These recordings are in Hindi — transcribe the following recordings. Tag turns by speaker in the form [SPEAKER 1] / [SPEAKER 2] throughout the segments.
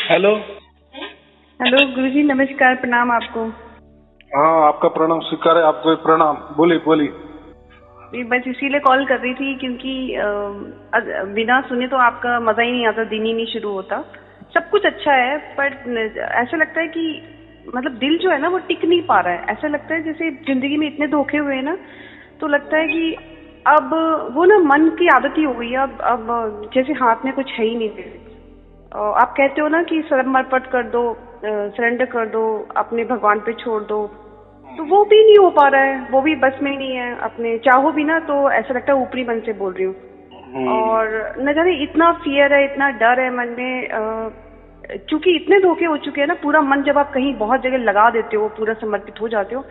[SPEAKER 1] हेलो।
[SPEAKER 2] हेलो गुरुजी, नमस्कार, प्रणाम आपको।
[SPEAKER 1] हाँ, आपका प्रणाम स्वीकार है। आपको प्रणाम। बोलिए बोलिए।
[SPEAKER 2] बस इसीलिए कॉल कर रही थी क्योंकि बिना सुने तो आपका मजा ही नहीं आता, दिन ही नहीं शुरू होता। सब कुछ अच्छा है पर ऐसा लगता है कि मतलब दिल जो है ना वो टिक नहीं पा रहा है। ऐसा लगता है जैसे जिंदगी में इतने धोखे हुए हैं ना, तो लगता है कि अब वो ना मन की आदत ही हो गई है। अब जैसे हाथ में कुछ है ही नहीं मेरे। आप कहते हो ना कि समर्पण कर दो, सरेंडर कर दो, अपने भगवान पे छोड़ दो, तो वो भी नहीं हो पा रहा है। वो भी बस में नहीं है। अपने चाहो भी ना तो ऐसा लगता है ऊपरी मन से बोल रही हूँ। और न जाने इतना फियर है, इतना डर है मन में। क्योंकि इतने धोखे हो चुके हैं ना, पूरा मन जब आप कहीं बहुत जगह लगा देते हो, पूरा समर्पित हो जाते हो,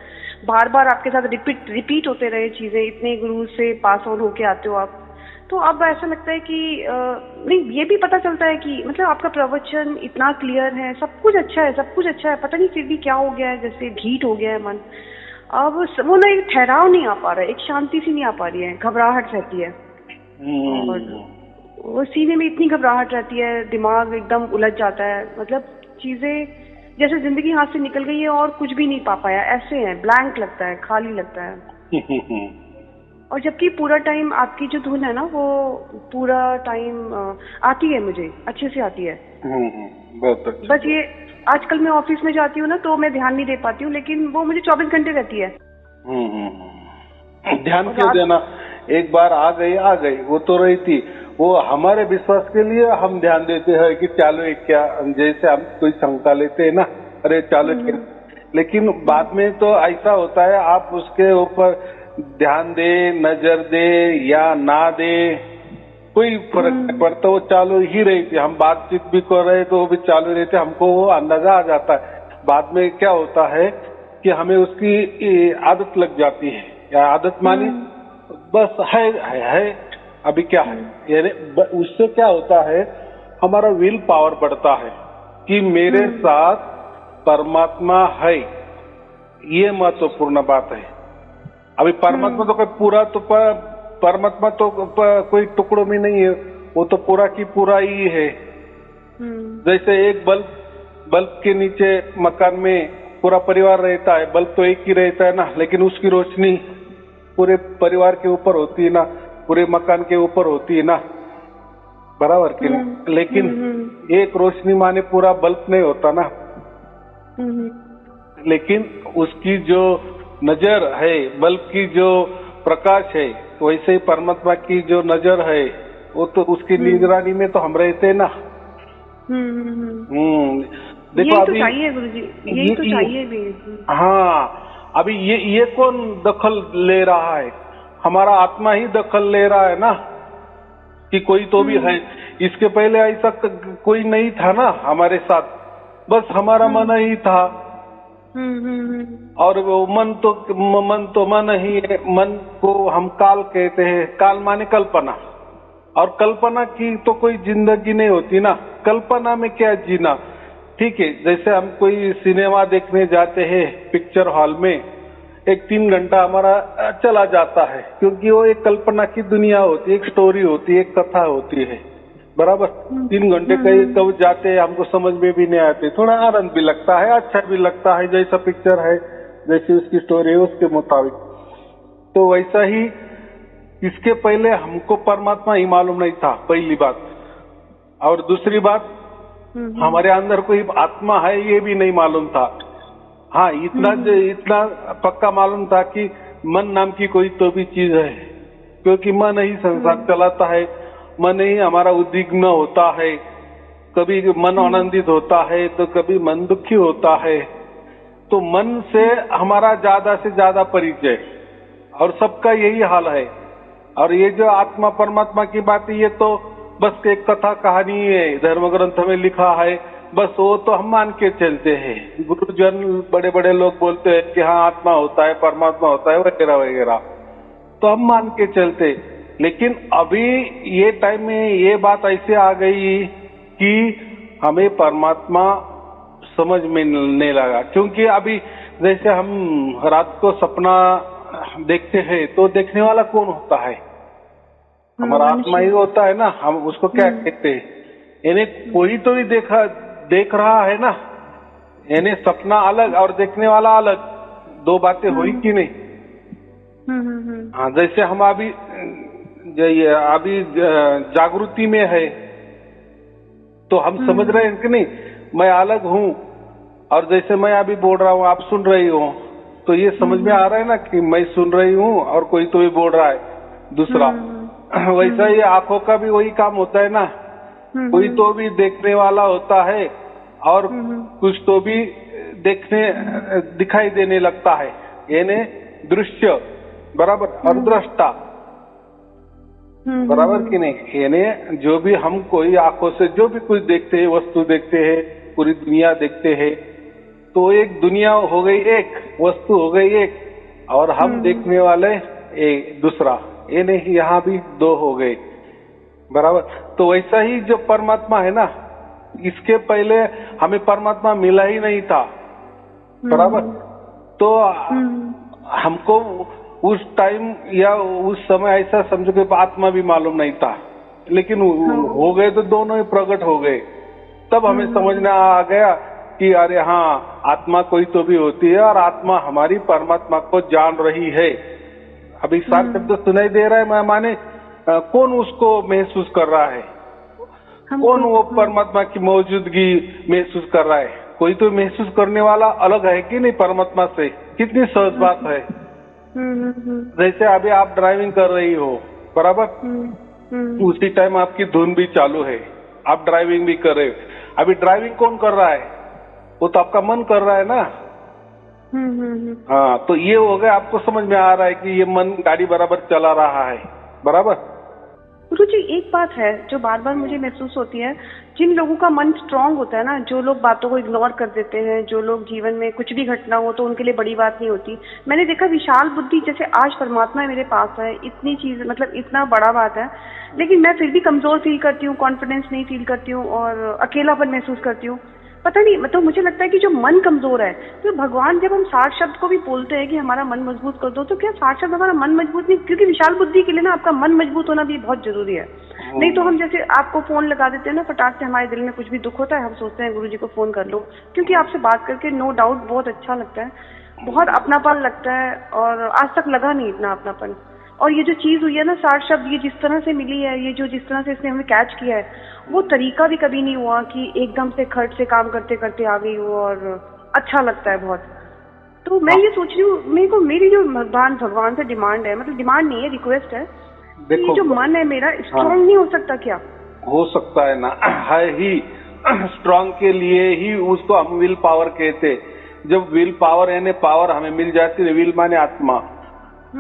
[SPEAKER 2] बार बार आपके साथ रिपीट होते रहे चीजें, इतने गुरु से पास ऑन होके आते हो आप, तो अब ऐसा लगता है कि नहीं, ये भी पता चलता है कि मतलब आपका प्रवचन इतना क्लियर है, सब कुछ अच्छा है, सब कुछ अच्छा है, पता नहीं फिर भी क्या हो गया है, जैसे ढीठ हो गया है मन। अब वो ना एक ठहराव नहीं आ पा रहा है, एक शांति सी नहीं आ पा रही है, घबराहट रहती है। और वो सीने में इतनी घबराहट रहती है, दिमाग एकदम उलझ जाता है, मतलब चीजें जैसे जिंदगी हाथ से निकल गई है और कुछ भी नहीं पा पाया, ऐसे है, ब्लैंक लगता है, खाली लगता है। और जबकि पूरा टाइम आपकी जो धुन है ना, वो पूरा टाइम आती है, मुझे अच्छे से आती है।
[SPEAKER 1] बहुत अच्छा।
[SPEAKER 2] बस ये आजकल मैं ऑफिस में जाती हूँ ना तो मैं ध्यान नहीं दे पाती हूँ, लेकिन वो मुझे 24 घंटे रहती है।
[SPEAKER 1] ध्यान क्यों देना, एक बार आ गई वो तो रही थी। वो हमारे विश्वास के लिए हम ध्यान देते हैं कि चालू है क्या, जैसे हम कोई शंका लेते हैं ना, अरे चालू क्या। लेकिन बाद में तो ऐसा होता है, आप उसके ऊपर ध्यान दे, नजर दे या ना दे, कोई फर्क नहीं पड़ता, वो चालू ही रही थी। हम बातचीत भी कर रहे तो वो भी चालू रहते, हमको वो अंदाजा आ जाता है। बाद में क्या होता है कि हमें उसकी आदत लग जाती है, या आदत मानी बस है। अभी क्या है, यानी उससे क्या होता है, हमारा विल पावर बढ़ता है कि मेरे साथ परमात्मा है, ये महत्वपूर्ण बात है। अभी परमात्मा तो कोई पूरा तो परमात्मा तो कोई टुकड़ों में नहीं है, वो तो पूरा की पूरा ही है। जैसे एक बल्ब के नीचे मकान में पूरा परिवार रहता है, बल्ब तो एक ही रहता है ना, लेकिन उसकी रोशनी पूरे परिवार के ऊपर होती है ना, पूरे मकान के ऊपर होती है ना, बराबर कि नहीं। लेकिन एक रोशनी माने पूरा बल्ब नहीं होता ना। लेकिन उसकी जो नजर है, बल्ब की जो प्रकाश है, वैसे ही परमात्मा की जो नजर है, वो तो उसकी निगरानी में तो हम रहते ना। देखो
[SPEAKER 2] यही तो
[SPEAKER 1] अभी
[SPEAKER 2] चाहिए गुरुजी, यही तो चाहिए भी।
[SPEAKER 1] हाँ, अभी ये कौन दखल ले रहा है, हमारा आत्मा ही दखल ले रहा है ना, कि कोई तो भी है। इसके पहले ऐसा कोई नहीं था ना हमारे साथ, बस हमारा मन ही था। और वो मन तो मन ही है। मन को हम काल कहते हैं, काल माने कल्पना, और कल्पना की तो कोई जिंदगी नहीं होती ना, कल्पना में क्या जीना। ठीक है, जैसे हम कोई सिनेमा देखने जाते हैं पिक्चर हॉल में, एक 3 घंटा हमारा चला जाता है, क्योंकि वो एक कल्पना की दुनिया होती है, एक स्टोरी होती है, एक कथा होती है, बराबर। 3 घंटे कब जाते हैं हमको समझ में भी नहीं आते, थोड़ा आनंद भी लगता है, अच्छा भी लगता है, जैसा पिक्चर है, जैसी उसकी स्टोरी है उसके मुताबिक। तो वैसा ही इसके पहले हमको परमात्मा ही मालूम नहीं था, पहली बात। और दूसरी बात, हमारे अंदर कोई आत्मा है ये भी नहीं मालूम था। हाँ, इतना पक्का मालूम था कि मन नाम की कोई तो भी चीज है, क्योंकि मन ही संसार चलाता है, मन ही हमारा उद्विग्न होता है। कभी मन आनंदित होता है तो कभी मन दुखी होता है। तो मन से हमारा ज्यादा से ज्यादा परिचय, और सबका यही हाल है। और ये जो आत्मा परमात्मा की बात है, ये तो बस एक कथा कहानी है, धर्म ग्रंथ में लिखा है, बस वो तो हम मान के चलते हैं। गुरुजन बड़े बड़े लोग बोलते हैं कि हाँ आत्मा होता है, परमात्मा होता है, वगैरह वगैरह, तो हम मान के चलते। लेकिन अभी ये टाइम में ये बात ऐसे आ गई कि हमें परमात्मा समझ में नहीं लगा। क्योंकि अभी जैसे हम रात को सपना देखते हैं, तो देखने वाला कौन होता है, हमारा आत्मा ही होता है ना। हम उसको क्या कहते हैं, यानी कोई तो ही देख रहा है ना, यानी सपना अलग और देखने वाला अलग, दो बातें हुई कि नहीं? हाँ, जैसे हम अभी जागृति में है तो हम समझ रहे हैं कि नहीं, मैं अलग हूँ, और जैसे मैं अभी बोल रहा हूँ आप सुन रही हो, तो ये समझ में आ रहा है ना कि मैं सुन रही हूँ और कोई तो भी बोल रहा है दूसरा। वैसा ही आंखों का भी वही काम होता है ना, कोई तो भी देखने वाला होता है और कुछ तो भी दिखाई देने लगता है, यानी दृश्य बराबर और दृष्टा बराबर कि नहीं। यानी जो भी हम कोई आंखों से जो भी कुछ देखते हैं, वस्तु देखते हैं, पूरी दुनिया देखते हैं, तो एक दुनिया हो गई, एक वस्तु हो गई एक, और हम देखने वाले एक दूसरा, ये नहीं, यहाँ भी दो हो गए बराबर। तो वैसा ही जो परमात्मा है ना, इसके पहले हमें परमात्मा मिला ही नहीं था बराबर। तो हमको उस टाइम या उस समय ऐसा समझो कि आत्मा भी मालूम नहीं था, लेकिन हो गए तो दोनों ही प्रकट हो गए। तब हमें समझना आ गया कि अरे हाँ, आत्मा कोई तो भी होती है और आत्मा हमारी परमात्मा को जान रही है। अभी सार शब्द सुनाई दे रहा है, मैं माने कौन उसको महसूस कर रहा है, कौन वो परमात्मा की मौजूदगी महसूस कर रहा है? कोई तो महसूस करने वाला अलग है कि नहीं परमात्मा से? कितनी सहज बात है। जैसे अभी आप ड्राइविंग कर रही हो बराबर, उसी टाइम आपकी धुन भी चालू है, आप ड्राइविंग भी कर रहे हो। अभी ड्राइविंग कौन कर रहा है? वो तो आपका मन कर रहा है ना। हाँ, तो ये हो गया, आपको समझ में आ रहा है कि ये मन गाड़ी बराबर चला रहा है बराबर।
[SPEAKER 2] गुरुजी, एक बात है जो बार बार मुझे महसूस होती है, जिन लोगों का मन स्ट्रांग होता है ना, जो लोग बातों को इग्नोर कर देते हैं, जो लोग जीवन में कुछ भी घटना हो तो उनके लिए बड़ी बात नहीं होती। मैंने देखा विशाल बुद्धि, जैसे आज परमात्मा मेरे पास है, इतनी चीज मतलब इतना बड़ा बात है, लेकिन मैं फिर भी कमजोर फील करती हूँ, कॉन्फिडेंस नहीं फील करती हूँ और अकेलापन महसूस करती हूँ। पता नहीं, मतलब मुझे लगता है कि जो मन कमजोर है, तो भगवान जब हम 60 शब्द को भी बोलते हैं कि हमारा मन मजबूत कर दो, तो क्या 60 शब्द हमारा मन मजबूत नहीं? क्योंकि विशाल बुद्धि के लिए ना आपका मन मजबूत होना भी बहुत जरूरी है। नहीं तो हम जैसे आपको फोन लगा देते हैं ना, फटाक से हमारे दिल में कुछ भी दुख होता है, हम सोचते हैं गुरुजी को फोन कर लो, क्योंकि आपसे बात करके नो डाउट बहुत अच्छा लगता है, बहुत अपनापन लगता है, और आज तक लगा नहीं इतना अपनापन। और ये जो चीज हुई है ना 60 शब्द, ये जिस तरह से मिली है, ये जो जिस तरह से इसने हमें कैच किया है, वो तरीका भी कभी नहीं हुआ कि एकदम से खट से काम करते करते आ गई हो, और अच्छा लगता है बहुत। तो मैं ये सोच रही हूँ, मेरे को मेरी जो भगवान से डिमांड है, मतलब डिमांड नहीं है, रिक्वेस्ट है, देखो, जो मन है मेरा स्ट्रॉन्ग नहीं हो सकता क्या?
[SPEAKER 1] हो सकता है ना, है ही। स्ट्रॉन्ग के लिए ही उसको हम विल पावर कहते। जब विल पावर यानी पावर हमें मिल जाती है, विल माने आत्मा,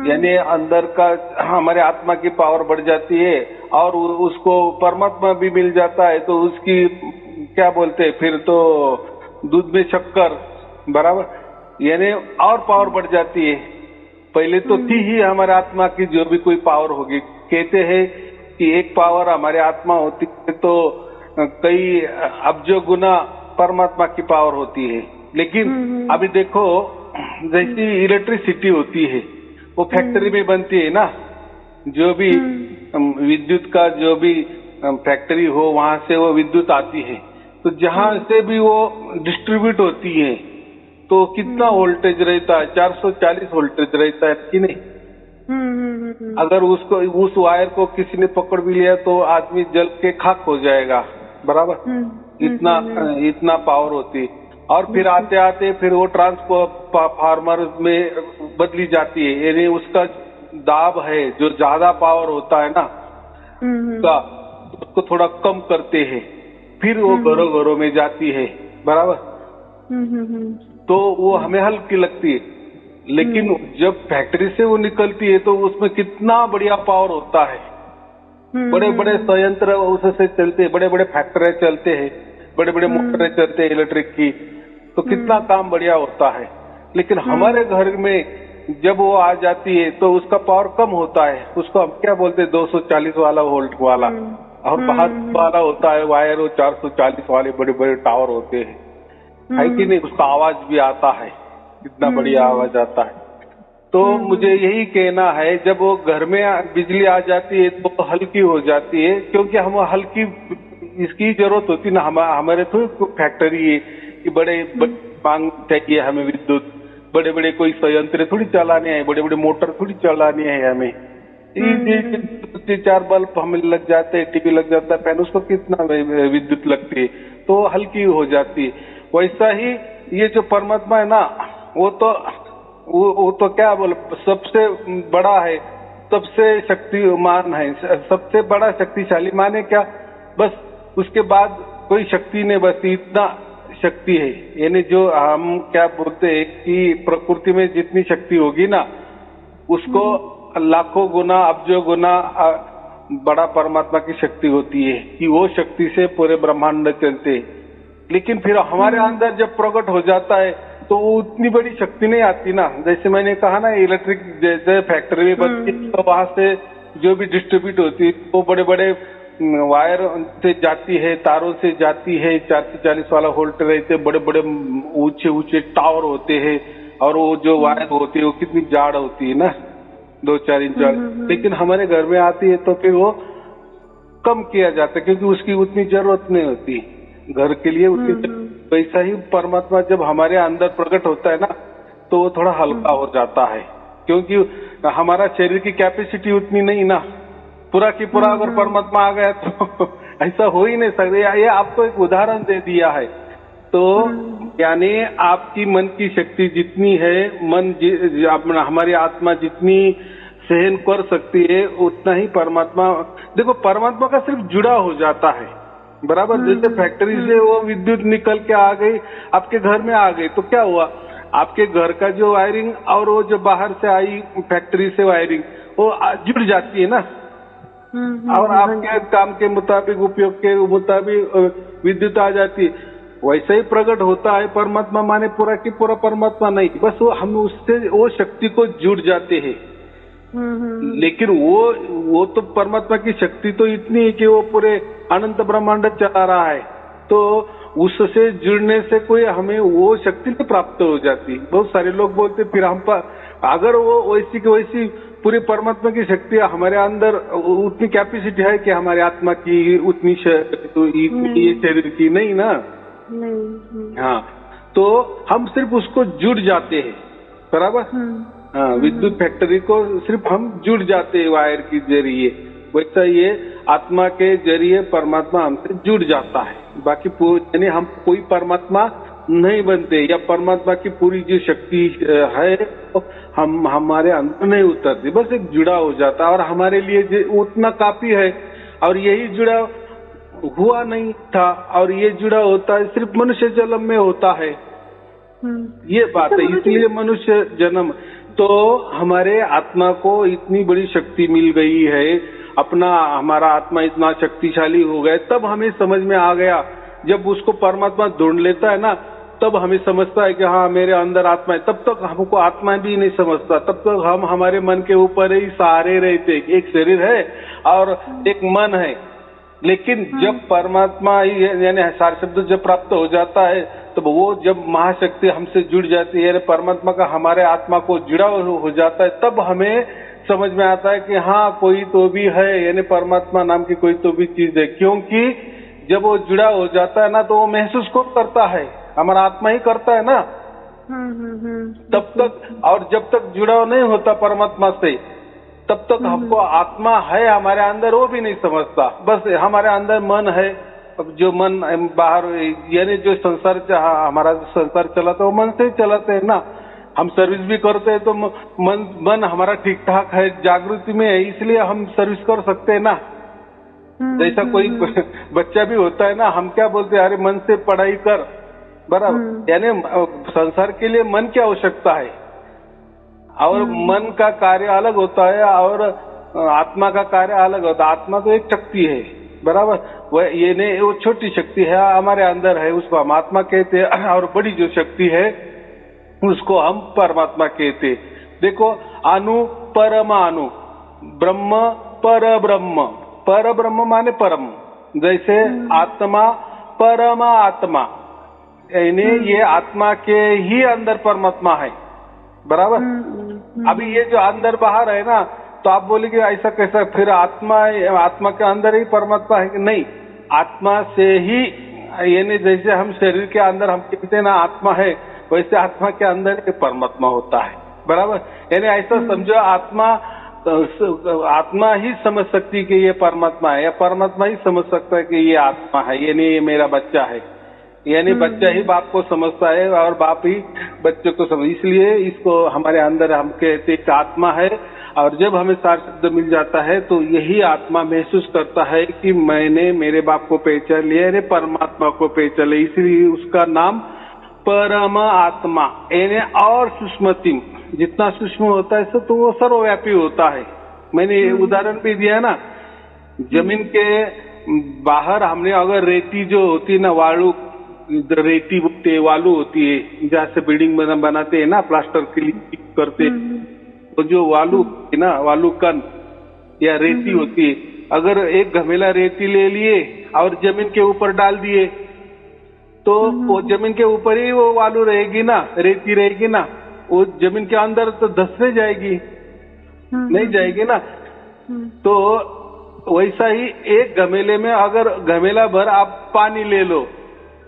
[SPEAKER 1] यानी अंदर का हमारे आत्मा की पावर बढ़ जाती है, और उसको परमात्मा भी मिल जाता है, तो उसकी क्या बोलते हैं फिर तो दूध में शक्कर बराबर, यानी और पावर बढ़ जाती है। पहले तो थी ही हमारे आत्मा की जो भी कोई पावर होगी। कहते हैं कि एक पावर हमारे आत्मा होती है तो कई अब्जों गुना परमात्मा की पावर होती है। लेकिन अभी देखो, जैसी इलेक्ट्रिसिटी होती है वो फैक्ट्री में बनती है ना, जो भी विद्युत का जो भी फैक्ट्री हो वहां से वो विद्युत आती है, तो जहां से भी वो डिस्ट्रीब्यूट होती है तो कितना वोल्टेज रहता है? 440 वोल्टेज रहता है कि नहीं? अगर उसको उस वायर को किसी ने पकड़ भी लिया तो आदमी जल के खाक हो जाएगा बराबर। इतना पावर होती है। और फिर आते आते फिर वो ट्रांसफार्मर में बदली जाती है, यानी उसका दाब है जो ज्यादा पावर होता है ना का, उसको थोड़ा कम करते हैं, फिर वो घरों घरों में जाती है बराबर। तो वो हमें हल्की लगती है, लेकिन जब फैक्ट्री से वो निकलती है तो उसमें कितना बढ़िया पावर होता है। बड़े बड़े संयंत्र उससे चलते हैं, बड़े बड़े फैक्ट्री चलते हैं, बड़े बड़े मोटरें चलते हैं इलेक्ट्रिक की, तो कितना काम बढ़िया होता है। लेकिन हमारे घर में जब वो आ जाती है तो उसका पावर कम होता है, उसको हम क्या बोलते हैं 240 वाला वोल्ट वाला, और बाहर वाला होता है वायर, वो 440 वाले बड़े बड़े टावर होते हैं, है कि नहीं? उसका आवाज भी आता है, कितना बढ़िया आवाज आता है। तो मुझे यही कहना है, जब वो घर में बिजली आ जाती है तो हल्की हो जाती है, क्योंकि हम हल्की इसकी जरूरत होती ना, हमारे तो फैक्ट्री है कि बड़े मांग चाहिए हमें विद्युत, बड़े बड़े कोई संयंत्र थोड़ी चलाने हैं, बड़े बड़े मोटर थोड़ी चलाने हैं हमें। ये 4 बल्ब हमें लग जाते हैं, टीवी लग जाता है, फैन, उसको कितना विद्युत लगती है, तो हल्की हो जाती है। वैसा ही ये जो परमात्मा है ना, वो तो क्या बोले, सबसे बड़ा है, सबसे शक्तिमान है, सबसे बड़ा शक्तिशाली माने क्या, बस उसके बाद कोई शक्ति नहीं, बस इतना शक्ति है। यानी जो हम क्या बोलते हैं कि प्रकृति में जितनी शक्ति होगी ना, उसको लाखों गुना, अब्जों गुना बड़ा परमात्मा की शक्ति होती है, कि वो शक्ति से पूरे ब्रह्मांड चलते हैं। लेकिन फिर हमारे अंदर जब प्रकट हो जाता है तो उतनी बड़ी शक्ति नहीं आती ना। जैसे मैंने कहा ना, इलेक्ट्रिक जैसे फैक्ट्री में बनती है, तो वहां से जो भी डिस्ट्रीब्यूट होती है वो बड़े बड़े वायर से जाती है, तारों से जाती है, 440 वाला वोल्ट रहते, बड़े बड़े ऊंचे ऊंचे टावर होते हैं, और वो जो वायर होती है वो कितनी जाड़ होती है ना, 2-4 इंच। लेकिन हमारे घर में आती है तो फिर वो कम किया जाता है, क्योंकि उसकी उतनी जरूरत नहीं होती घर के लिए उतनी। वैसा ही परमात्मा जब हमारे अंदर प्रकट होता है ना, तो वो थोड़ा हल्का हो जाता है, क्योंकि हमारा शरीर की कैपेसिटी उतनी नहीं ना, पूरा की पूरा अगर परमात्मा आ गया तो ऐसा हो ही नहीं सकता। ये आपको एक उदाहरण दे दिया है। तो यानी आपकी मन की शक्ति जितनी है, हमारी आत्मा जितनी सहन कर सकती है, उतना ही परमात्मा, देखो परमात्मा का सिर्फ जुड़ा हो जाता है, बराबर। जैसे फैक्ट्री से वो विद्युत निकल के आ गई, आपके घर में आ गई, तो क्या हुआ, आपके घर का जो वायरिंग और वो जो बाहर से आई फैक्ट्री से वायरिंग, वो जुड़ जाती है ना, और आपके काम के मुताबिक, उपयोग के मुताबिक विद्युत आ जाती है। वैसे ही प्रकट होता है परमात्मा, माने पूरा की पूरा परमात्मा नहीं, बस वो हम उससे वो शक्ति को जुड़ जाते हैं। लेकिन वो तो परमात्मा की शक्ति तो इतनी है कि वो पूरे अनंत ब्रह्मांड चला रहा है, तो उससे जुड़ने से कोई हमें वो शक्ति नहीं प्राप्त हो जाती। बहुत सारे लोग बोलते फिर हम अगर वो वैसी की वैसी पूरी परमात्मा की शक्ति हमारे अंदर उतनी कैपेसिटी है कि हमारे आत्मा की उतनी ये शरीर की नहीं ना, हाँ, तो हम सिर्फ उसको जुड़ जाते हैं, बराबर। हाँ, विद्युत फैक्ट्री को सिर्फ हम जुड़ जाते हैं वायर के जरिए, वैसा ये आत्मा के जरिए परमात्मा हमसे जुड़ जाता है। बाकी यानी हम कोई परमात्मा नहीं बनते, या परमात्मा की पूरी जो शक्ति है तो हम हमारे अंदर नहीं उतरती, बस एक जुड़ा हो जाता है, और हमारे लिए उतना काफी है। और यही जुड़ा हुआ नहीं था, और ये जुड़ा होता है सिर्फ मनुष्य जन्म में होता है, ये बात है, इसलिए मनुष्य जन्म। तो हमारे आत्मा को इतनी बड़ी शक्ति मिल गई है, हमारा आत्मा इतना शक्तिशाली हो गया, तब हमें समझ में आ गया। जब उसको परमात्मा ढूंढ लेता है ना, तब हमें समझता है कि हाँ मेरे अंदर आत्मा है। तब तक हमको आत्मा भी नहीं समझता, तब तक हम हमारे मन के ऊपर ही सहारे रहते। एक शरीर है और एक मन है, लेकिन जब परमात्मा यानी सार शब्द जब प्राप्त हो जाता है, तो वो जब महाशक्ति हमसे जुड़ जाती है, परमात्मा का हमारे आत्मा को जुड़ा हो जाता है, तब हमें समझ में आता है कि हाँ कोई तो भी है, यानी परमात्मा नाम की कोई तो भी चीज है। क्योंकि जब वो जुड़ा हो जाता है ना, तो वो महसूस कौन करता है, हमारा आत्मा ही करता है ना। तब तक, और जब तक जुड़ाव नहीं होता परमात्मा से, तब तक हमको आत्मा है हमारे अंदर वो भी नहीं समझता। बस हमारे अंदर मन है, अब जो मन बाहर, यानी जो संसार हमारा संसार चलाता है वो मन से ही चलाते हैं ना। हम सर्विस भी करते हैं तो मन हमारा ठीक ठाक है, जागृति में है, इसलिए हम सर्विस कर सकते हैं ना। जैसा कोई बच्चा भी होता है ना, हम क्या बोलते हैं, अरे मन से पढ़ाई कर, बराबर। यानी संसार के लिए मन की आवश्यकता है, और मन का कार्य अलग होता है और आत्मा का कार्य अलग होता है। आत्मा तो एक शक्ति है, बराबर, वह ये नहीं, वो छोटी शक्ति है हमारे अंदर है, उसको हम आत्मा कहते हैं, और बड़ी जो शक्ति है उसको हम परमात्मा कहते। देखो, अनु परमाणु, ब्रह्म पर ब्रह्म, पर ब्रह्म माने परम, जैसे आत्मा परमा आत्मा, यानी ये आत्मा के ही अंदर परमात्मा है, बराबर। अभी ये जो अंदर बाहर है ना, तो आप बोलेंगे ऐसा कैसा, फिर आत्मा के अंदर ही परमात्मा है कि नहीं, आत्मा से ही, यानी जैसे हम शरीर के अंदर हम कहते हैं ना आत्मा है, वैसे आत्मा के अंदर एक परमात्मा होता है, बराबर। यानी ऐसा समझो आत्मा ही समझ सकती कि ये परमात्मा है, या परमात्मा ही समझ सकता है कि ये आत्मा है, यानी ये मेरा बच्चा है। यानी बच्चा ही बाप को समझता है और बाप ही बच्चे को समझ, इसलिए इसको हमारे अंदर हम कहते हैं कि आत्मा है। और जब हमें सार शब्द मिल जाता है तो यही आत्मा महसूस करता है कि मैंने मेरे बाप को पहचान लिया, यानी परमात्मा को पहचान लिया, इसलिए उसका नाम परम आत्मा, यानी और सूक्ष्मतिम, जितना सूक्ष्म होता है तो वो सर्वव्यापी होता है। मैंने उदाहरण भी दिया ना, जमीन के बाहर हमने अगर रेती जो होती ना, वालू, रेती होती, वालू होती है, जहाँ से बिल्डिंग बनाते हैं ना, प्लास्टर के लिए करते हैं, तो जो वालू है ना, वालू कण या रेती होती है, अगर एक घमेला रेती ले लिए और जमीन के ऊपर डाल दिए तो वो जमीन के ऊपर ही वो वालू रहेगी ना, रेती रहेगी ना, वो जमीन के अंदर तो धंसने जाएगी, नहीं जाएगी ना। तो वैसा ही एक घमेले में अगर घमेला भर आप पानी ले लो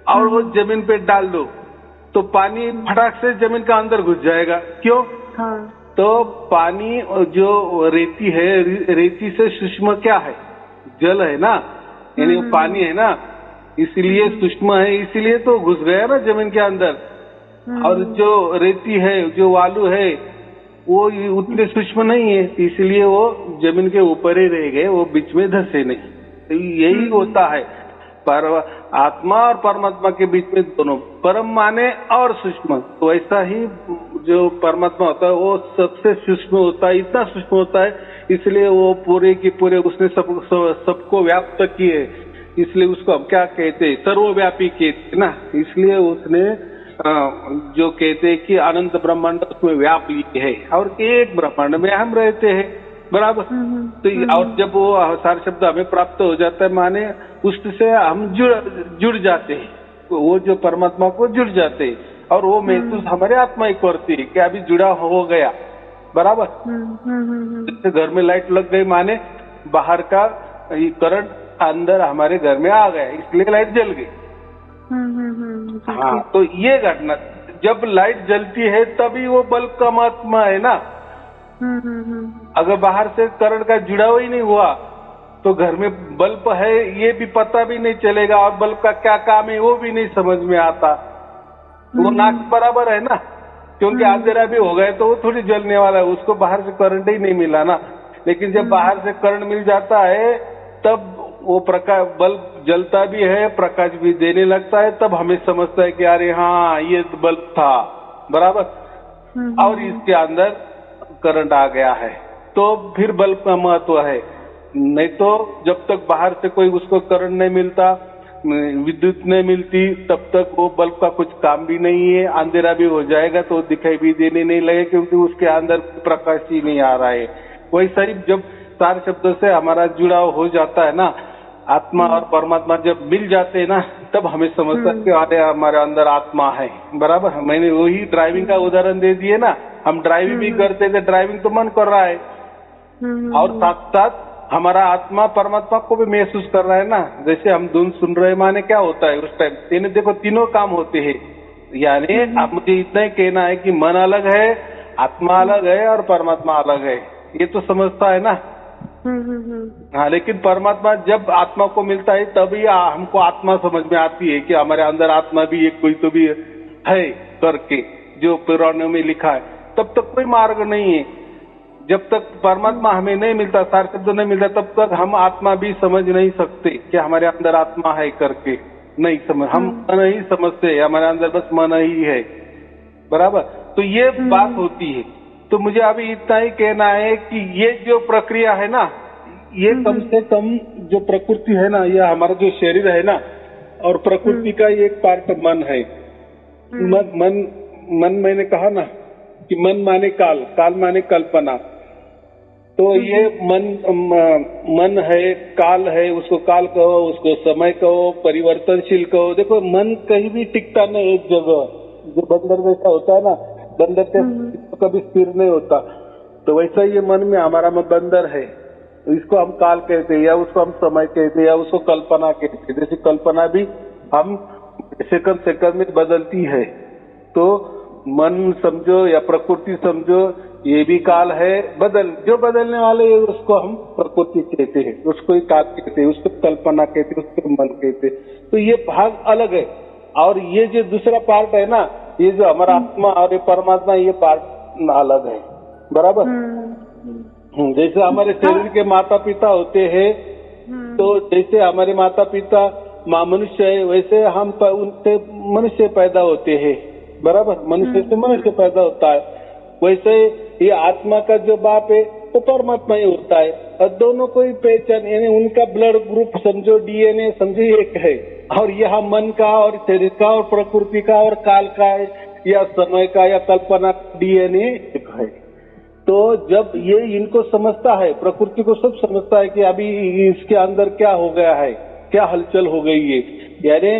[SPEAKER 1] और वो जमीन पे डाल दो तो पानी फटाक से जमीन का अंदर घुस जाएगा। क्यों? तो पानी जो रेती है, रेती से सूक्ष्म क्या है? जल है ना, यानी वो पानी है ना, इसलिए सूक्ष्म है, इसीलिए तो घुस गया ना जमीन के अंदर। और जो रेती है, जो वालू है, वो उतने सूक्ष्म नहीं है, इसलिए वो जमीन के ऊपर ही रह गए, वो बीच में धंसे नहीं। तो यही होता है पर आत्मा और परमात्मा के बीच में, दोनों परम माने और सूक्ष्म। तो ऐसा ही जो परमात्मा होता है वो सबसे सूक्ष्म होता है, इतना सूक्ष्म होता है, इसलिए वो पूरे की पूरे उसने सबको व्याप्त किए, इसलिए उसको हम क्या कहते हैं? सर्वव्यापी कहते ना। इसलिए उसने जो कहते हैं कि अनंत ब्रह्मांड उसमें व्याप लिए है और एक ब्रह्मांड में हम रहते हैं, बराबर। तो और जब वो सार शब्द हमें प्राप्त हो जाता है, माने उससे हम जुड़ जाते हैं, वो जो परमात्मा को जुड़ जाते हैं और वो महसूस हमारे आत्मा ही करती है कि अभी जुड़ा हो गया, बराबर। जैसे घर में लाइट लग गई, माने बाहर का करंट अंदर हमारे घर में आ गया, इसलिए लाइट जल गई। हाँ, तो ये घटना, जब लाइट जलती है तभी वो बल्ब का महात्मा है ना। अगर बाहर से करंट का जुड़ाव ही नहीं हुआ तो घर में बल्ब है ये भी पता भी नहीं चलेगा, और बल्ब का क्या काम है वो भी नहीं समझ में आता। वो नाक बराबर है ना, क्योंकि अंधेरा भी हो गया तो वो थोड़ी जलने वाला है, उसको बाहर से करंट ही नहीं मिला ना। लेकिन जब बाहर से करंट मिल जाता है तब वो प्रकाश, बल्ब जलता भी है, प्रकाश भी देने लगता है, तब हमें समझता है कि अरे हाँ ये बल्ब था, बराबर। और इसके अंदर करंट आ गया है, तो फिर बल्ब का महत्व है। नहीं तो जब तक बाहर से कोई उसको करंट नहीं मिलता, विद्युत नहीं मिलती, तब तक वो बल्ब का कुछ काम भी नहीं है। अंधेरा भी हो जाएगा तो दिखाई भी देने नहीं लगे, क्योंकि उसके अंदर प्रकाश ही नहीं आ रहा है। वैसा ही जब सार शब्दों से हमारा जुड़ाव हो जाता है ना, आत्मा और परमात्मा जब मिल जाते हैं ना, तब हमें समझता है कि अरे हमारे अंदर आत्मा है, बराबर। मैंने वही ड्राइविंग का उदाहरण दे दिए ना, हम ड्राइविंग भी करते थे, ड्राइविंग तो मन कर रहा है और साथ साथ हमारा आत्मा परमात्मा को भी महसूस कर रहा है ना। जैसे हम धुन सुन रहे, माने क्या होता है उस टाइम? देखो तीनों काम होते हैं, यानी अब मुझे इतना ही कहना है कि मन अलग है, आत्मा अलग है और परमात्मा अलग है, ये तो समझता है ना। हाँ, लेकिन परमात्मा जब आत्मा को मिलता है तभी हमको आत्मा समझ में आती है कि हमारे अंदर आत्मा भी एक कोई तो भी है करके, जो पुराणों में लिखा है। तब तक कोई मार्ग नहीं है, जब तक परमात्मा हमें नहीं मिलता, सार शब्द नहीं मिलता, तब तक हम आत्मा भी समझ नहीं सकते कि हमारे अंदर आत्मा है करके, नहीं समझ, हम मन ही समझते हैं, हमारे अंदर बस मन ही है, बराबर। तो ये बात होती है। तो मुझे अभी इतना ही कहना है कि ये जो प्रक्रिया है ना, ये कम से कम जो प्रकृति है ना, यह हमारा जो शरीर है ना, और प्रकृति का एक पार्ट मन है। मन मैंने कहा ना कि मन माने काल, काल माने कल्पना। तो ये मन है, काल है, उसको काल कहो, उसको समय कहो, परिवर्तनशील कहो। देखो मन कहीं भी टिकता नहीं एक जगह, जो बंदर जैसा होता है ना, बंदर के कभी स्थिर नहीं होता, तो वैसा ये मन में हमारा बंदर है, इसको हम काल कहते हैं, या उसको हम समय कहते हैं, या उसको कल्पना कहते हैं। जैसे कल्पना भी हम सेकंड सेकंड में बदलती है, तो मन समझो या प्रकृति समझो, ये भी काल है, जो बदलने वाले है उसको हम प्रकृति कहते हैं, उसको ही काल कहते हैं, उसको कल्पना कहते हैं, उसको मन कहते हैं। तो ये भाग अलग है। और ये जो दूसरा पार्ट है ना, ये जो हमारा आत्मा और ये परमात्मा, ये पार्ट अलग है, बराबर। जैसे हमारे शरीर के माता पिता होते हैं, तो जैसे हमारे माता पिता मनुष्य है, वैसे हम उनसे मनुष्य पैदा होते हैं, बराबर। मनुष्य से मनुष्य पैदा होता है। वैसे ये आत्मा का जो बाप है तो परमात्मा ही होता है, और दोनों को ही पहचान, यानी उनका ब्लड ग्रुप समझो, डीएनए समझो एक है। और यह मन का और शरीर का और प्रकृति का और काल का है, या समय का या कल्पना डीएनए एक है। तो जब ये इनको समझता है, प्रकृति को सब समझता है कि अभी इसके अंदर क्या हो गया है, क्या हलचल हो गई है, यानी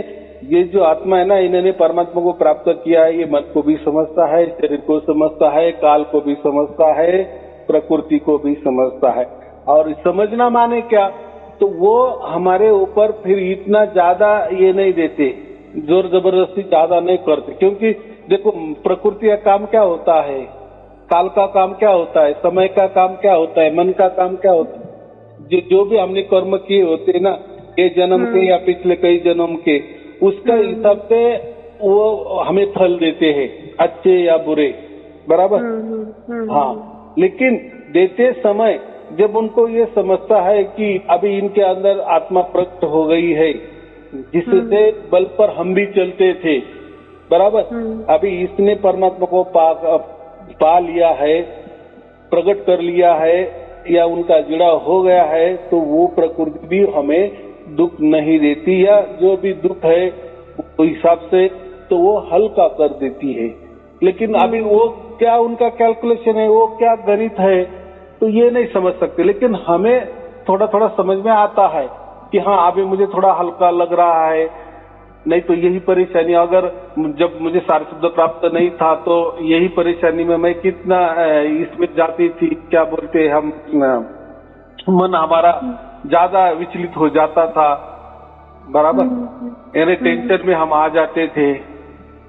[SPEAKER 1] ये जो आत्मा है ना, इन्होंने परमात्मा को प्राप्त किया है, ये मन को भी समझता है, शरीर को समझता है, काल को भी समझता है, प्रकृति को भी समझता है। और समझना माने क्या, तो वो हमारे ऊपर फिर इतना ज्यादा ये नहीं देते, जोर जबरदस्ती ज्यादा नहीं करते। क्योंकि देखो, प्रकृति का काम क्या होता है, काल का काम क्या होता है, समय का काम क्या होता है, मन का काम क्या होता है, जो भी हमने कर्म किए होते हैं ना, ये जन्म के या पिछले कई जन्म के, उसका हिसाब से वो हमें फल देते हैं, अच्छे या बुरे, बराबर। हाँ, लेकिन देते समय जब उनको ये समझता है कि अभी इनके अंदर आत्मा प्रकट हो गई है, जिससे बल पर हम भी चलते थे, बराबर। अभी इसने परमात्मा को पा लिया है, प्रकट कर लिया है, या उनका जुड़ा हो गया है, तो वो प्रकृति भी हमें दुख नहीं देती, या जो भी दुख है वो हिसाब से तो वो हल्का कर देती है। लेकिन अभी वो क्या उनका कैलकुलेशन है, वो क्या गणित है, तो ये नहीं समझ सकते। लेकिन हमें थोड़ा थोड़ा समझ में आता है कि हाँ, अभी मुझे थोड़ा हल्का लग रहा है। नहीं तो यही परेशानी, अगर जब मुझे सारे शब्द प्राप्त नहीं था तो यही परेशानी में मैं कितना इसमें जाती थी, क्या बोलते हम, मन हमारा ज्यादा विचलित हो जाता था, बराबर। यानी टेंशन में हम आ जाते थे।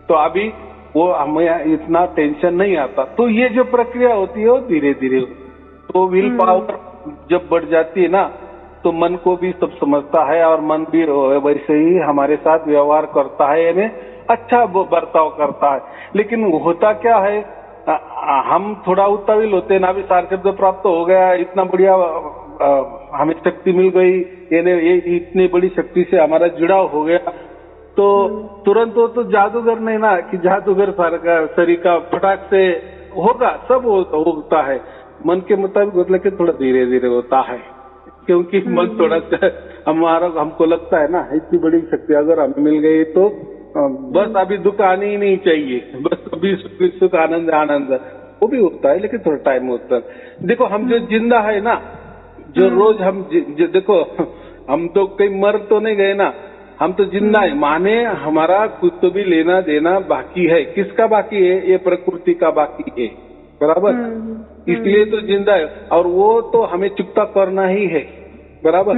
[SPEAKER 1] तो अभी वो हमें इतना टेंशन नहीं आता। तो ये जो प्रक्रिया होती है वो धीरे धीरे, तो विल पावर जब बढ़ जाती है ना, तो मन को भी सब समझता है, और मन भी वैसे ही हमारे साथ व्यवहार करता है, यानी अच्छा बर्ताव करता है। लेकिन होता क्या है, हम थोड़ा उतावल होते हैं ना, अभी सार शब्द प्राप्त हो गया, इतना बढ़िया हमें शक्ति मिल गई, यानी ये इतनी बड़ी शक्ति से हमारा जुड़ाव हो गया, तो तुरंत वो तो जादूगर नहीं ना कि जादूगर शरीर का फटाक से होगा, सब होता है मन के मुताबिक, मतलब कि थोड़ा धीरे धीरे होता है। क्योंकि मन थोड़ा हमको लगता है ना, इतनी बड़ी शक्ति अगर हमें मिल गई तो बस अभी दुख आने ही नहीं चाहिए, बस अभी सुख आनंद आनंद, वो भी होता है, लेकिन थोड़ा टाइम होता है। देखो, हम जो जिंदा है ना, जो रोज हम देखो, हम तो कहीं मर तो नहीं गए ना, हम तो जिंदा है, माने हमारा कुछ तो भी लेना देना बाकी है। किसका बाकी है? ये प्रकृति का बाकी है, बराबर। इसलिए तो जिंदा है, और वो तो हमें चुकता करना ही है, बराबर।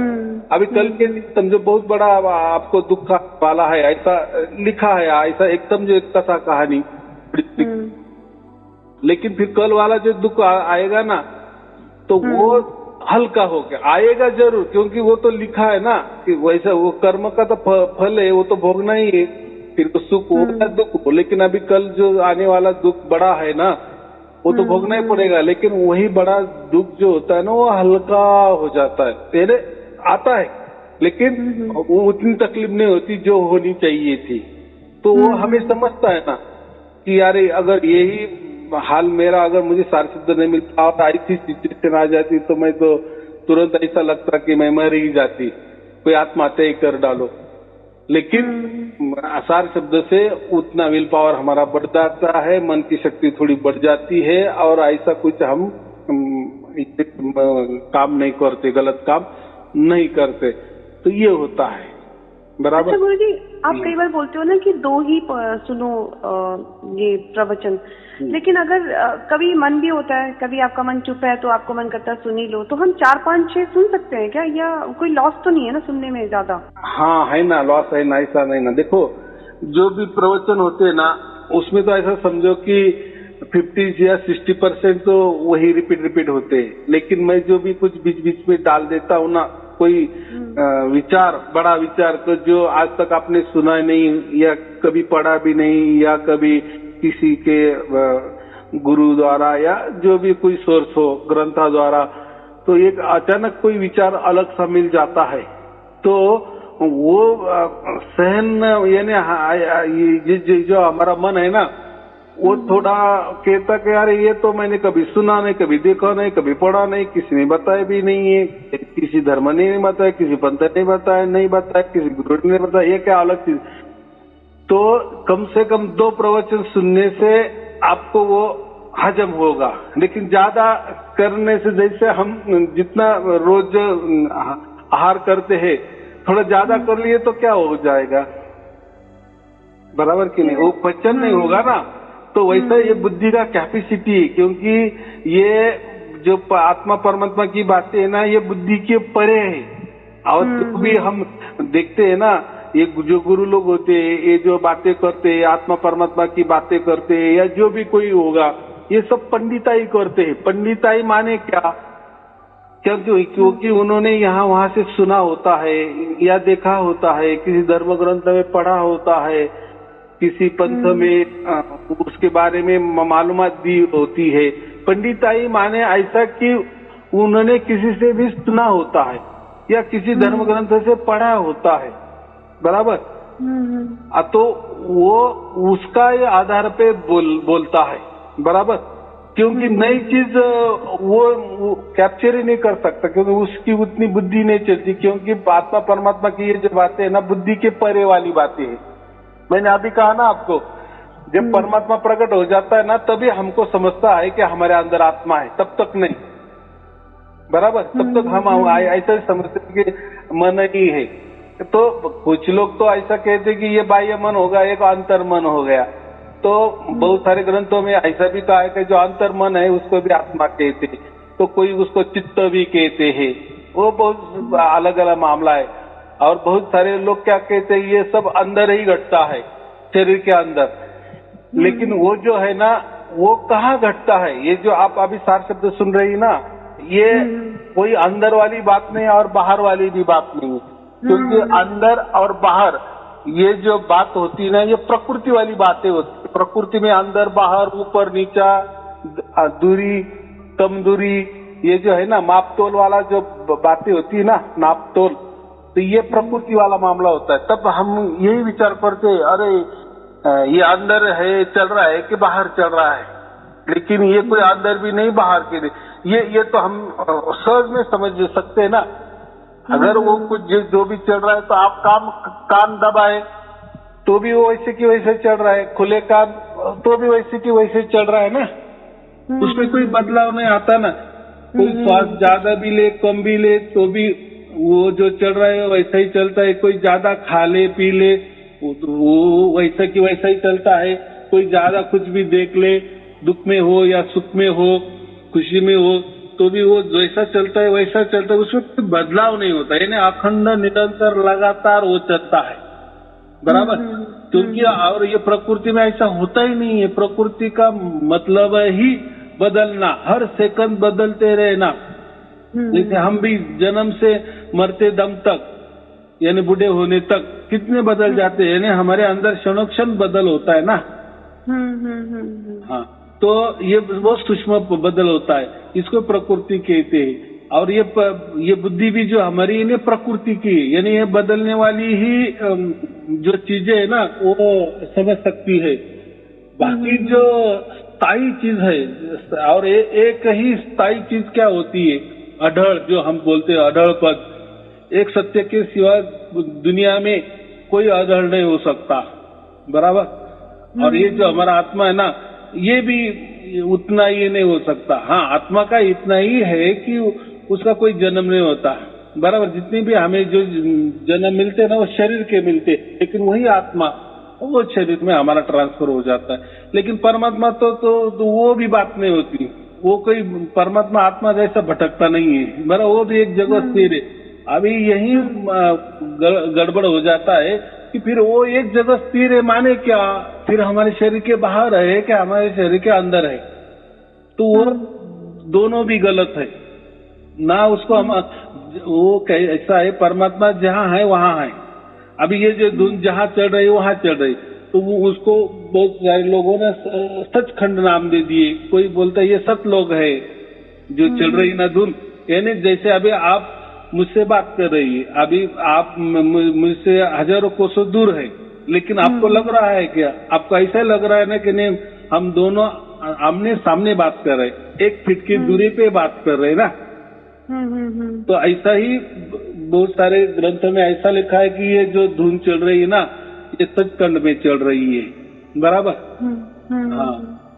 [SPEAKER 1] अभी कल के समझो बहुत बड़ा आपको दुख वाला है, ऐसा लिखा है, ऐसा एकदम जो एक कथा कहानी, लेकिन फिर कल वाला जो दुख आएगा ना, तो वो हल्का हो गया, आएगा जरूर, क्योंकि वो तो लिखा है ना कि वैसा वो कर्म का तो फल है, वो तो भोगना ही है। फिर तो सुख हो या दुख हो, लेकिन अभी कल जो आने वाला दुख बड़ा है ना, वो तो भोगना ही पड़ेगा। लेकिन वही बड़ा दुख जो होता है ना, वो हल्का हो जाता है, तेरे आता है, लेकिन वो उतनी तकलीफ नहीं होती जो होनी चाहिए थी। तो वो हमें समझता है ना कि यार, अगर यही हाल मेरा, अगर मुझे सार शब्द नहीं मिलता और ऐसी सिचुएशन आ जाती, तो मैं तो तुरंत ऐसा लगता कि मैं मर ही जाती, कोई आत्महत्या ही कर डालो। लेकिन सार शब्द से उतना विल पावर हमारा बढ़ जाता है, मन की शक्ति थोड़ी बढ़ जाती है, और ऐसा कुछ हम काम नहीं करते, गलत काम नहीं करते। तो ये होता है, बराबर।
[SPEAKER 2] अच्छा गुरुजी, आप कई बार बोलते हो ना कि 2 ही सुनो ये प्रवचन, लेकिन अगर कभी मन भी होता है, कभी आपका मन चुप है तो आपको मन करता है सुन ही लो, तो हम 4, 5, 6 सुन सकते हैं क्या, या कोई लॉस तो नहीं है ना सुनने में ज्यादा?
[SPEAKER 1] हाँ है ना, लॉस है ना, ऐसा नहीं ना। देखो जो भी प्रवचन होते हैं ना, उसमें तो ऐसा समझो कि 50 या 60% तो वही रिपीट होते हैं, लेकिन मैं जो भी कुछ बीच बीच में डाल देता हूँ ना, कोई विचार, बड़ा विचार को जो आज तक आपने सुना नहीं या कभी पढ़ा भी नहीं या कभी किसी के गुरु द्वारा या जो भी कोई सोर्स हो ग्रंथा द्वारा, तो एक अचानक कोई विचार अलग सा मिल जाता है, तो वो सहन यानी जो हमारा मन है ना, वो थोड़ा कहता कि यार ये तो मैंने कभी सुना नहीं, कभी देखा नहीं, कभी पढ़ा नहीं, किसी ने बताया भी नहीं है, किसी धर्म ने नहीं बताया, किसी पंथ ने नहीं बताया, किसी गुरु ने नहीं बताया, ये क्या अलग चीज। तो कम से कम 2 प्रवचन सुनने से आपको वो हजम होगा, लेकिन ज्यादा करने से, जैसे हम जितना रोज आहार करते हैं, थोड़ा ज्यादा कर लिए तो क्या हो जाएगा, बराबर कि नहीं, वो पचन नहीं होगा ना। तो वैसा ये बुद्धि का कैपेसिटी है, क्योंकि ये जो आत्मा परमात्मा की बातें है ना, ये बुद्धि के परे है। और जो भी हम देखते हैं ना, ये जो गुरु लोग होते हैं, ये जो बातें करते हैं, आत्मा परमात्मा की बातें करते हैं, या जो भी कोई होगा, ये सब पंडिताई करते हैं। पंडिताई माने क्या, क्योंकि उन्होंने यहाँ वहां से सुना होता है या देखा होता है, किसी धर्म ग्रंथ में पढ़ा होता है, किसी पंथ में उसके बारे में मालूमात दी होती है। पंडिताई माने ऐसा कि उन्होंने किसी से भी सुना होता है या किसी धर्म ग्रंथ से पढ़ा होता है, बराबर। तो वो उसका ये आधार पे बोलता है, बराबर, क्योंकि नई चीज वो कैप्चर ही नहीं कर सकता, क्योंकि उसकी उतनी बुद्धि नहीं चलती, क्योंकि आत्मा परमात्मा की ये जो बातें है ना, बुद्धि के परे वाली बातें हैं। मैंने अभी कहा ना आपको, जब परमात्मा प्रकट हो जाता है ना, तभी हमको समझता है कि हमारे अंदर आत्मा है, तब तक नहीं, बराबर। तब तक हम ऐसा समझते हैं कि मन ही है। तो कुछ लोग तो ऐसा कहते हैं कि ये बाह्य मन होगा, एक अंतर मन हो गया। तो बहुत सारे ग्रंथों में ऐसा भी कहा है कि जो अंतर मन है उसको भी आत्मा कहते हैं, तो कोई उसको चित्त भी कहते हैं, वो बहुत अलग अलग मामला है। और बहुत सारे लोग क्या कहते हैं, ये सब अंदर ही घटता है, शरीर के अंदर। लेकिन वो जो है ना, वो कहाँ घटता है, ये जो आप अभी 4 शब्द सुन रही ना, ये कोई अंदर वाली बात नहीं और बाहर वाली भी बात नहीं, क्योंकि अंदर और बाहर ये जो बात होती है ना, ये प्रकृति वाली बातें होती है। प्रकृति में अंदर बाहर, ऊपर नीचा, दूरी कम दूरी, ये जो है ना मापतोल वाला जो बातें होती है ना, नापतोल, तो ये प्रकृति वाला मामला होता है। तब हम यही विचार करते हैं, अरे ये अंदर है चल रहा है कि बाहर चल रहा है, लेकिन ये कोई अंदर भी नहीं बाहर के, ये तो हम सहज में समझ सकते हैं ना। अगर वो कुछ जो भी चल रहा है, तो आप कान दबाए तो भी वो वैसे की वैसे चल रहा है, खुले कान तो भी वैसे की वैसे चल रहा है ना, उसमें कोई बदलाव नहीं आता ना। कोई श्वास ज्यादा भी ले कम भी ले तो भी वो जो चल रहा है वैसा ही चलता है। कोई ज्यादा खा ले पी ले वो वैसा की वैसा ही चलता है। कोई ज्यादा कुछ भी देख ले, दुख में हो या सुख में हो, खुशी में हो, तो भी वो जैसा चलता है वैसा चलता है, उसमें कोई बदलाव नहीं होता, यानी अखंड निरंतर लगातार वो चलता है, बराबर। क्योंकि और ये प्रकृति में ऐसा होता ही नहीं है। प्रकृति का मतलब ही बदलना, हर सेकंड बदलते रहना। जैसे हम भी जन्म से मरते दम तक, यानी बूढ़े होने तक कितने बदल जाते हैं, यानी हमारे अंदर क्षणोक्षण बदल होता है ना। हाँ, तो ये बहुत सूक्ष्म बदल होता है, इसको प्रकृति कहते हैं। और ये बुद्धि भी जो हमारी इन्हें प्रकृति की, यानी ये बदलने वाली ही जो चीजें है ना, वो समझ सकती है। बाकी जो स्थायी चीज है, और एक ही स्थायी चीज क्या होती है, अढळ, जो हम बोलते हैं अढळ पद। एक सत्य के सिवा दुनिया में कोई अढळ नहीं हो सकता, बराबर। और ये जो हमारा आत्मा है ना, ये भी उतना ही नहीं हो सकता। हाँ, आत्मा का इतना ही है कि उसका कोई जन्म नहीं होता, बराबर, जितनी भी हमें जो जन्म मिलते हैं ना वो शरीर के मिलते हैं, लेकिन वही आत्मा वो शरीर में हमारा ट्रांसफर हो जाता है। लेकिन परमात्मा तो वो भी बात नहीं होती, वो कोई परमात्मा आत्मा जैसा भटकता नहीं है, बराबर, वो भी एक जगह स्थिर है। अभी यही गड़बड़ हो जाता है कि फिर वो एक जगह स्थिर है माने क्या, फिर हमारे शरीर के बाहर है क्या हमारे शरीर के अंदर है, तो वो दोनों भी गलत है ना। उसको हम वो ऐसा है, परमात्मा जहाँ है वहाँ है। अभी ये जो धुन जहाँ चल रही है वहाँ चल रही, तो वो उसको बहुत सारे लोगों ने सचखंड नाम दे दिए। कोई बोलता है ये सतलोक है जो चल रही ना धुन, यानी जैसे अभी आप मुझसे बात कर रही है, अभी आप मुझसे हजारों कोसों दूर है, लेकिन आपको लग रहा है क्या, आपको ऐसा लग रहा है ना कि नहीं हम दोनों आमने सामने बात कर रहे, 1 फीट की दूरी पे बात कर रहे ना। तो ऐसा ही बहुत सारे ग्रंथों में ऐसा लिखा है कि ये जो धुन चल रही है ना ये सचखंड में चल रही है, बराबर। हाँ,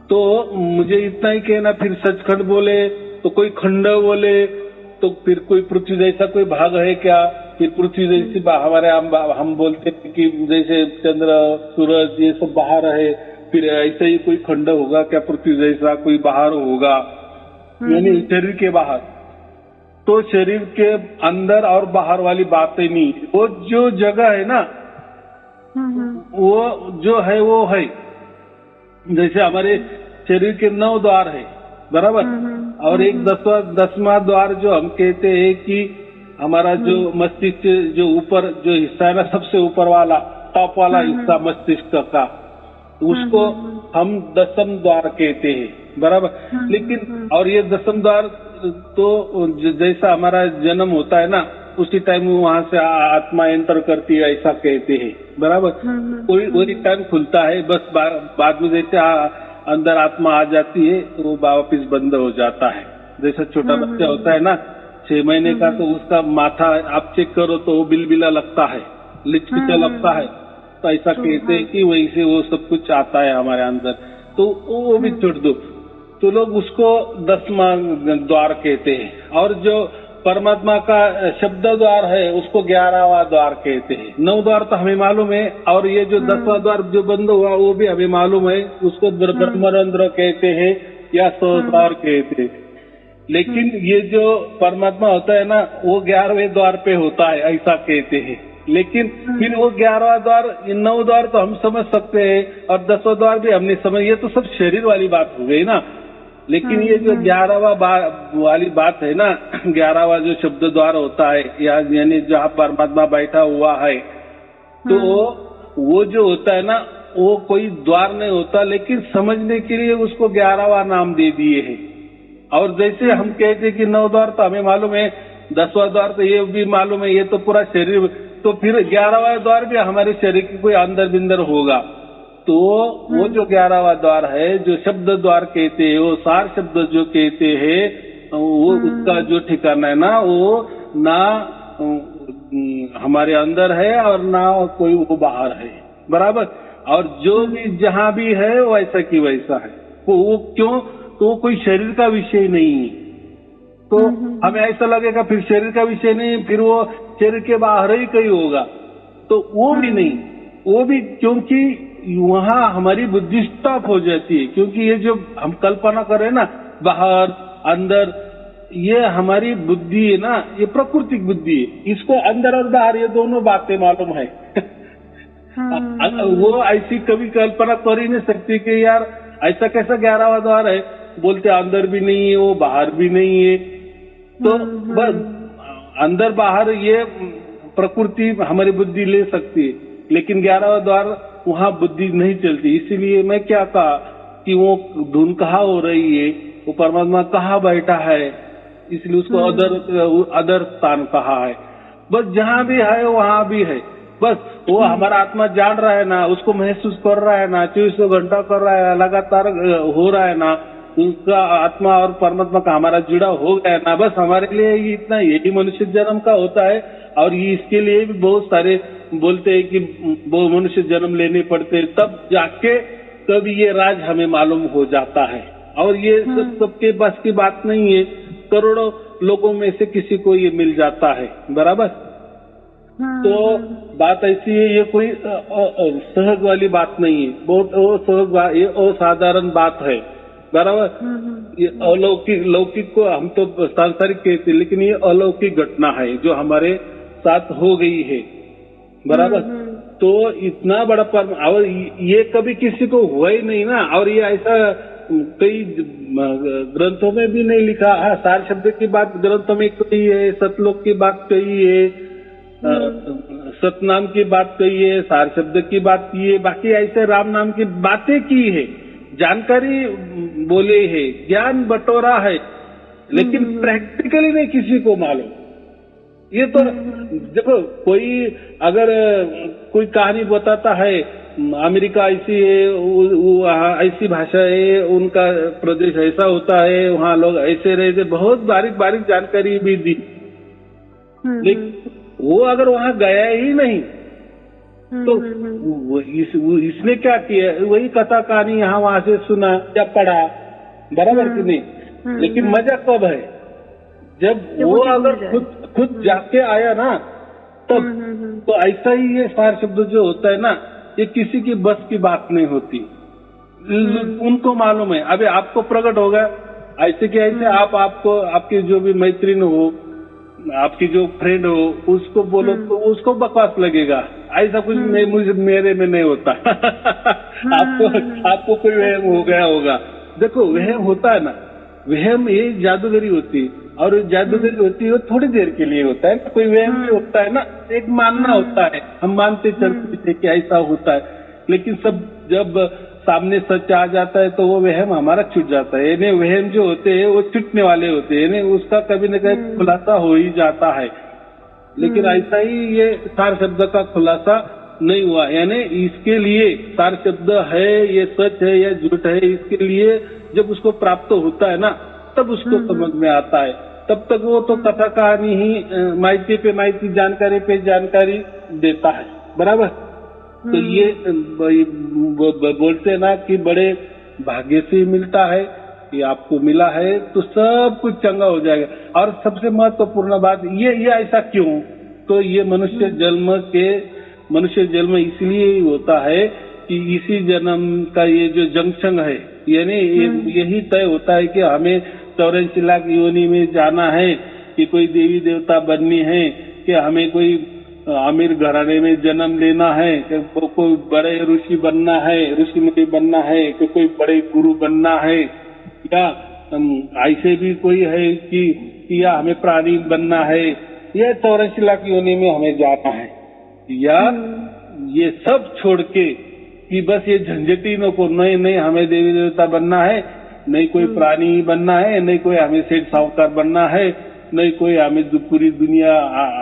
[SPEAKER 1] तो मुझे इतना ही कहना, फिर सचखंड बोले तो कोई खंड बोले तो फिर कोई पृथ्वी जैसा कोई भाग है क्या, फिर पृथ्वी जैसी हमारे हम बोलते हैं कि जैसे चंद्र सूरज ये सब बाहर है, फिर ऐसा ही कोई खंड होगा क्या पृथ्वी जैसा कोई बाहर होगा, यानी शरीर के बाहर। तो शरीर के अंदर और बाहर वाली बातें नहीं, वो जो जगह है ना वो जो है वो है। जैसे हमारे शरीर के 9 द्वार है, बराबर, और एक 10वां द्वार जो हम कहते हैं कि हमारा जो मस्तिष्क जो ऊपर जो हिस्सा है ना, सबसे ऊपर वाला टॉप वाला हिस्सा मस्तिष्क का, उसको हम 10वां द्वार कहते हैं, बराबर। लेकिन और ये 10वां द्वार तो जैसा हमारा जन्म होता है ना उसी टाइम वहां से आत्मा एंटर करती है ऐसा कहते हैं, बराबर। वही टाइम खुलता है, बस बाद में जैसे अंदर आत्मा आ जाती है तो वो वापिस बंद हो जाता है। जैसा छोटा बच्चा होता है ना 6 महीने का, तो उसका माथा आप चेक करो तो वो बिलबिला लगता है, लिचकिचा लगता है, तो ऐसा कहते हैं कि वही से वो सब कुछ आता है हमारे अंदर। तो वो भी छोड़ दो, तो लोग उसको 10वां द्वार कहते हैं, और जो परमात्मा का शब्द द्वार है उसको 11वां द्वार कहते हैं। 9 द्वार तो हमें मालूम है, और ये जो 10वां द्वार जो बंद हुआ वो भी हमें मालूम है, उसको ब्रह्मरंध्र कहते हैं या सहस्रार कहते हैं। लेकिन ये जो परमात्मा होता है ना वो 11वें द्वार पे होता है ऐसा कहते हैं। लेकिन फिर वो 11वां द्वार, 9 द्वार तो हम समझ सकते हैं और 10वां द्वार भी हमने समझ, ये तो सब शरीर वाली बात हो गई ना। लेकिन ये जो 11वां वाली बात है ना, 11वां जो शब्द द्वार होता है यानी जहाँ परमात्मा बैठा हुआ है, तो वो जो होता है ना वो कोई द्वार नहीं होता, लेकिन समझने के लिए उसको 11वां नाम दे दिए है। और जैसे हम कहते हैं कि 9 द्वार तो हमें मालूम है, 10वां द्वार तो ये भी मालूम है, ये तो पूरा शरीर, तो फिर 11वां द्वार भी हमारे शरीर की कोई अंदर बिंदर होगा। तो वो जो 11वां द्वार है जो शब्द द्वार कहते हैं, वो सार शब्द जो कहते हैं, वो उसका जो ठिकाना है ना वो ना हमारे अंदर है और ना कोई वो बाहर है, बराबर। और जो भी जहाँ भी है वैसा की वैसा है, वो क्यों, तो वो कोई शरीर का विषय नहीं है। तो हमें ऐसा लगेगा फिर शरीर का विषय नहीं, फिर वो शरीर के बाहर ही कहीं होगा, तो वो भी नहीं, वो भी क्योंकि वहाँ हमारी बुद्धि स्टॉप हो जाती है। क्योंकि ये जो हम कल्पना कर रहे हैं ना बाहर अंदर, ये हमारी बुद्धि है ना, ये प्राकृतिक बुद्धि है, इसको अंदर और बाहर ये दोनों बातें मालूम है। वो ऐसी कभी कल्पना कर ही नहीं सकती कि यार ऐसा कैसा 11वां द्वार है, बोलते अंदर भी नहीं है वो बाहर भी नहीं है। तो बस अंदर बाहर ये प्रकृति हमारी बुद्धि ले सकती है, लेकिन 11वां द्वार वहाँ बुद्धि नहीं चलती। इसीलिए मैं क्या कहा कि वो धुन कहाँ हो रही है, वो परमात्मा कहाँ बैठा है, इसलिए उसको अदर स्थान कहा है। बस जहाँ भी है वहाँ भी है, बस वो हमारा आत्मा जान रहा है ना, उसको महसूस कर रहा है ना, 24 घंटा कर रहा है, लगातार हो रहा है ना, उसका आत्मा और परमात्मा का हमारा जुड़ा हो गया ना। बस हमारे लिए इतना यही मनुष्य जन्म का होता है। और ये इसके लिए भी बहुत सारे बोलते हैं कि वो मनुष्य जन्म लेने पड़ते, तब जाके तब ये राज हमें मालूम हो जाता है। और ये सबके बस की बात नहीं है। करोड़ों लोगों में से किसी को ये मिल जाता है, बराबर। तो बात ऐसी है, ये कोई सहज वाली बात नहीं है, बहुत ये असाधारण बात है, बराबर। ये अलौकिक, लौकिक को हम तो सांसारिक कहते हैं, लेकिन ये अलौकिक घटना है जो हमारे साथ हो गई है, बराबर। तो इतना बड़ा परम, और ये कभी किसी को हुआ ही नहीं ना, और ये ऐसा कई ग्रंथों में भी नहीं लिखा। हाँ, सार शब्द की बात ग्रंथों में कही है, सतलोक की बात कही है, सतनाम की बात कही है, सार शब्द की बात की है, बाकी ऐसे राम नाम की बातें की है, जानकारी बोले है, ज्ञान बटोरा है, लेकिन प्रैक्टिकली नहीं किसी को मालूम। ये तो देखो, कोई अगर कोई कहानी बताता है, अमेरिका ऐसी है, ऐसी भाषा है, उनका प्रदेश ऐसा होता है, वहाँ लोग ऐसे रहते, बहुत बारीक बारीक जानकारी भी दी, लेकिन वो अगर वहाँ गया ही नहीं तो इसने क्या किया, वही कथा कहानी यहाँ वहाँ से सुना या पढ़ा, बराबर कि नहीं। लेकिन मजा कब है, जब वो अगर खुद जाके आया ना, तब तो ऐसा ही ये सार शब्द जो होता है ना, ये किसी की बस की बात नहीं होती। उनको मालूम है, अभी आपको प्रकट होगा ऐसे कि ऐसे आपको आपकी जो भी मैत्रीन हो, आपकी जो फ्रेंड हो, उसको बोलो तो उसको बकवास लगेगा, ऐसा कुछ नहीं, मुझे मेरे में नहीं होता। आपको कोई वहम हो गया होगा। देखो, वहम होता है ना, वहम ये जादूगरी होती है, और जादूगरी होती है वो थोड़ी देर के लिए होता है। कोई वहम भी होता है ना, एक मानना होता है, हम मानते चलते थे कि ऐसा होता है, लेकिन सब जब सामने सच आ जाता है तो वो वहम हमारा छूट जाता है। यानी वहम जो होते हैं वो छूटने वाले होते हैं, यानी उसका कभी न कभी खुलासा हो ही जाता है। लेकिन ऐसा ही ये सार शब्द का खुलासा नहीं हुआ, यानी इसके लिए सार शब्द है, ये सच है या झूठ है, इसके लिए जब उसको प्राप्त होता है ना, तब उसको समझ में आता है। तब तक वो तो कथा कहानी ही माहिती पे माहिती, जानकारी पे जानकारी देता है, बराबर। तो ये बोलते हैं ना कि बड़े भाग्य से मिलता है, ये आपको मिला है तो सब कुछ चंगा हो जाएगा। और सबसे महत्वपूर्ण बात ये ऐसा क्यों, तो ये मनुष्य जन्म इसलिए होता है कि इसी जन्म का ये जो जंक्शन है, यानी यही तय होता है कि हमें 84 लाख योनि में जाना है, कि कोई देवी देवता बननी है, कि हमें कोई अमीर घराने में जन्म लेना है, कि कोई बड़े ऋषि बनना है, ऋषि मुनि बनना है, कि कोई बड़े गुरु बनना है, या ऐसे भी कोई है कि या हमें प्राणी बनना है, या 84 लाख योनि में हमें जाना है, या ये सब छोड़ के कि बस ये झंझटिनों को, नहीं हमें देवी देवता बनना है, नहीं कोई प्राणी बनना है, नहीं कोई हमें सेठ साहूकार बनना है, नहीं कोई हमें पूरी दुनिया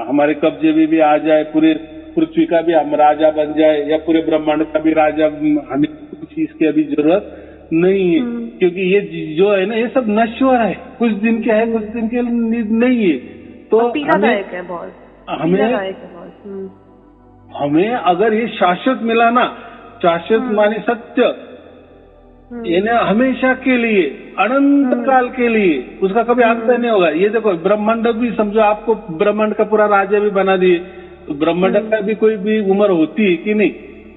[SPEAKER 1] हमारे कब्जे में भी आ जाए, पूरे पृथ्वी का भी हम राजा बन जाए, या पूरे ब्रह्मांड का भी राजा, हमें कुछ इसकी अभी जरूरत नहीं है। क्योंकि ये जो है ना, ये सब नश्वर है, कुछ दिन के है, कुछ दिन के नहीं है। तो हमें अगर ये शाश्वत मिला ना, शाश्वत माने सत्य, यानी हमेशा के लिए, अनंत काल के लिए, उसका कभी अंत नहीं होगा। ये देखो, ब्रह्मांड भी समझो, आपको ब्रह्मांड का पूरा राजा भी बना दिए, तो ब्रह्मांड का भी कोई भी उम्र होती है कि नहीं,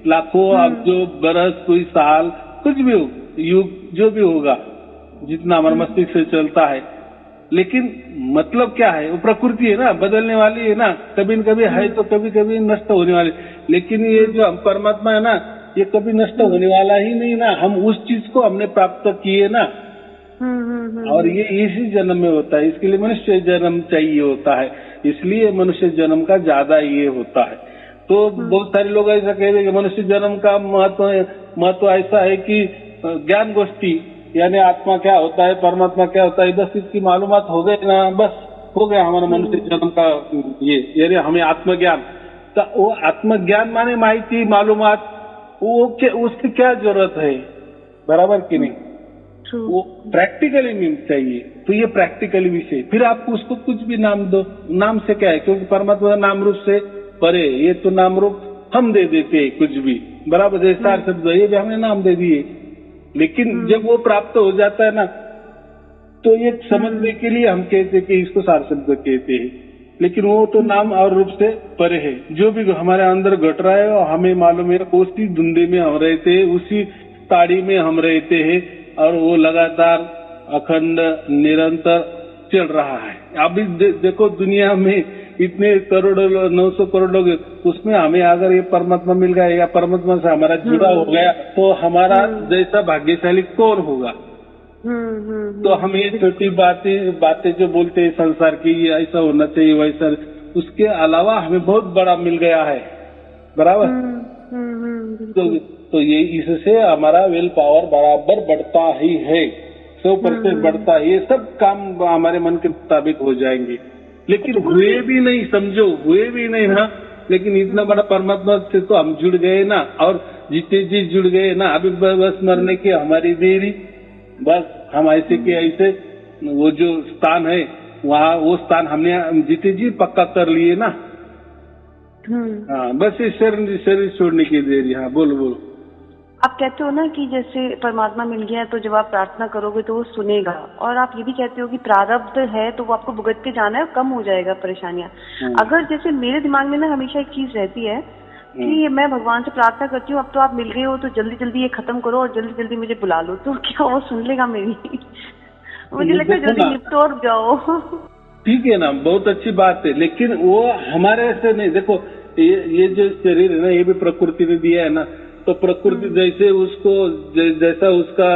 [SPEAKER 1] लाखों अब्जों बरस, कोई साल, कुछ भी हो, युग जो भी होगा, जितना हमारे मस्तिष्क से चलता है। लेकिन मतलब क्या है, वो प्रकृति है ना, बदलने वाली है ना, कभी न कभी है तो कभी कभी नष्ट होने वाली। लेकिन ये जो हम परमात्मा है ना, ये कभी नष्ट होने वाला ही नहीं ना, हम उस चीज को हमने प्राप्त किए ना, और ये इसी जन्म में होता है। इसके लिए मनुष्य जन्म चाहिए होता है, इसलिए मनुष्य जन्म का ज्यादा ये होता है। तो बहुत सारे लोग ऐसा कह रहे हैं कि मनुष्य जन्म का महत्व ऐसा है कि ज्ञान गोष्ठी, यानी आत्मा क्या होता है, परमात्मा क्या होता है, बस इसकी मालूमात हो गए ना, बस हो गया हमारा मनुष्य जन्म का ये, यानी हमें आत्मज्ञान। तो वो आत्मज्ञान माने माहिती, मालूमात, वो उसकी क्या जरूरत है, बराबर कि नहीं। वो प्रैक्टिकली मिल चाहिए। तो ये प्रैक्टिकली विषय, फिर आप उसको कुछ भी नाम दो, नाम से क्या है, क्योंकि परमात्मा नाम रूप से परे, ये तो नाम रूप हम दे देते हैं कुछ भी, बराबर। जैसे सार शब्द ये भी हमने नाम दे दिए, लेकिन जब वो प्राप्त हो जाता है ना, तो ये समझने के लिए हम कहते कि इसको सार शब्द कहते हैं, लेकिन वो तो नाम और रूप से परे है। जो भी हमारे अंदर घट रहा है हमें मालूम है, उसी धुंधे में हम रहते हैं, उसी ताड़ी में हम रहते हैं, और वो लगातार अखंड निरंतर चल रहा है। अभी देखो दुनिया में इतने करोड़ों 900 करोड़ लोग, उसमें हमें अगर ये परमात्मा मिल गया या परमात्मा से हमारा जुड़ा हो गया तो हमारा जैसा भाग्यशाली कौन होगा। तो हम ये छोटी बातें जो बोलते हैं संसार की, ये ऐसा होना चाहिए वैसा, उसके अलावा हमें बहुत बड़ा मिल गया है, बराबर। तो ये इससे हमारा विल पावर बराबर बढ़ता ही है, 100% बढ़ता है। ये सब काम हमारे मन के मुताबिक हो जाएंगे, लेकिन हुए भी नहीं, समझो हुए भी नहीं ना। लेकिन इतना बड़ा परमात्मा से तो हम जुड़ गए ना, और जितने जी जुड़ गए ना, अभी बस मरने की हमारी देरी, बस हम ऐसे के ऐसे वो जो स्थान है वहाँ, वो स्थान हमने जीते जी पक्का कर लिए ना। हाँ, बस ये शरीर छोड़ने की देरी। हाँ, बोलो।
[SPEAKER 2] आप कहते हो ना कि जैसे परमात्मा मिल गया है तो जब आप प्रार्थना करोगे तो वो सुनेगा, और आप ये भी कहते हो कि प्रारब्ध है तो वो आपको भुगत के जाना है, कम हो जाएगा परेशानियां। अगर जैसे मेरे दिमाग में ना हमेशा एक चीज रहती है कि मैं भगवान से प्रार्थना करती हूँ, अब तो आप मिल गए हो तो जल्दी जल्दी ये खत्म करो और जल्दी जल्दी मुझे बुला लो, तो क्या वो सुन लेगा मेरी? मुझे लगता है जल्दी निपटो और जाओ।
[SPEAKER 1] ठीक है ना, बहुत अच्छी बात है, लेकिन वो हमारे ऐसे नहीं। देखो ये जो शरीर है ना, ये भी प्रकृति ने दिया है ना, तो प्रकृति जैसे उसको जैसा उसका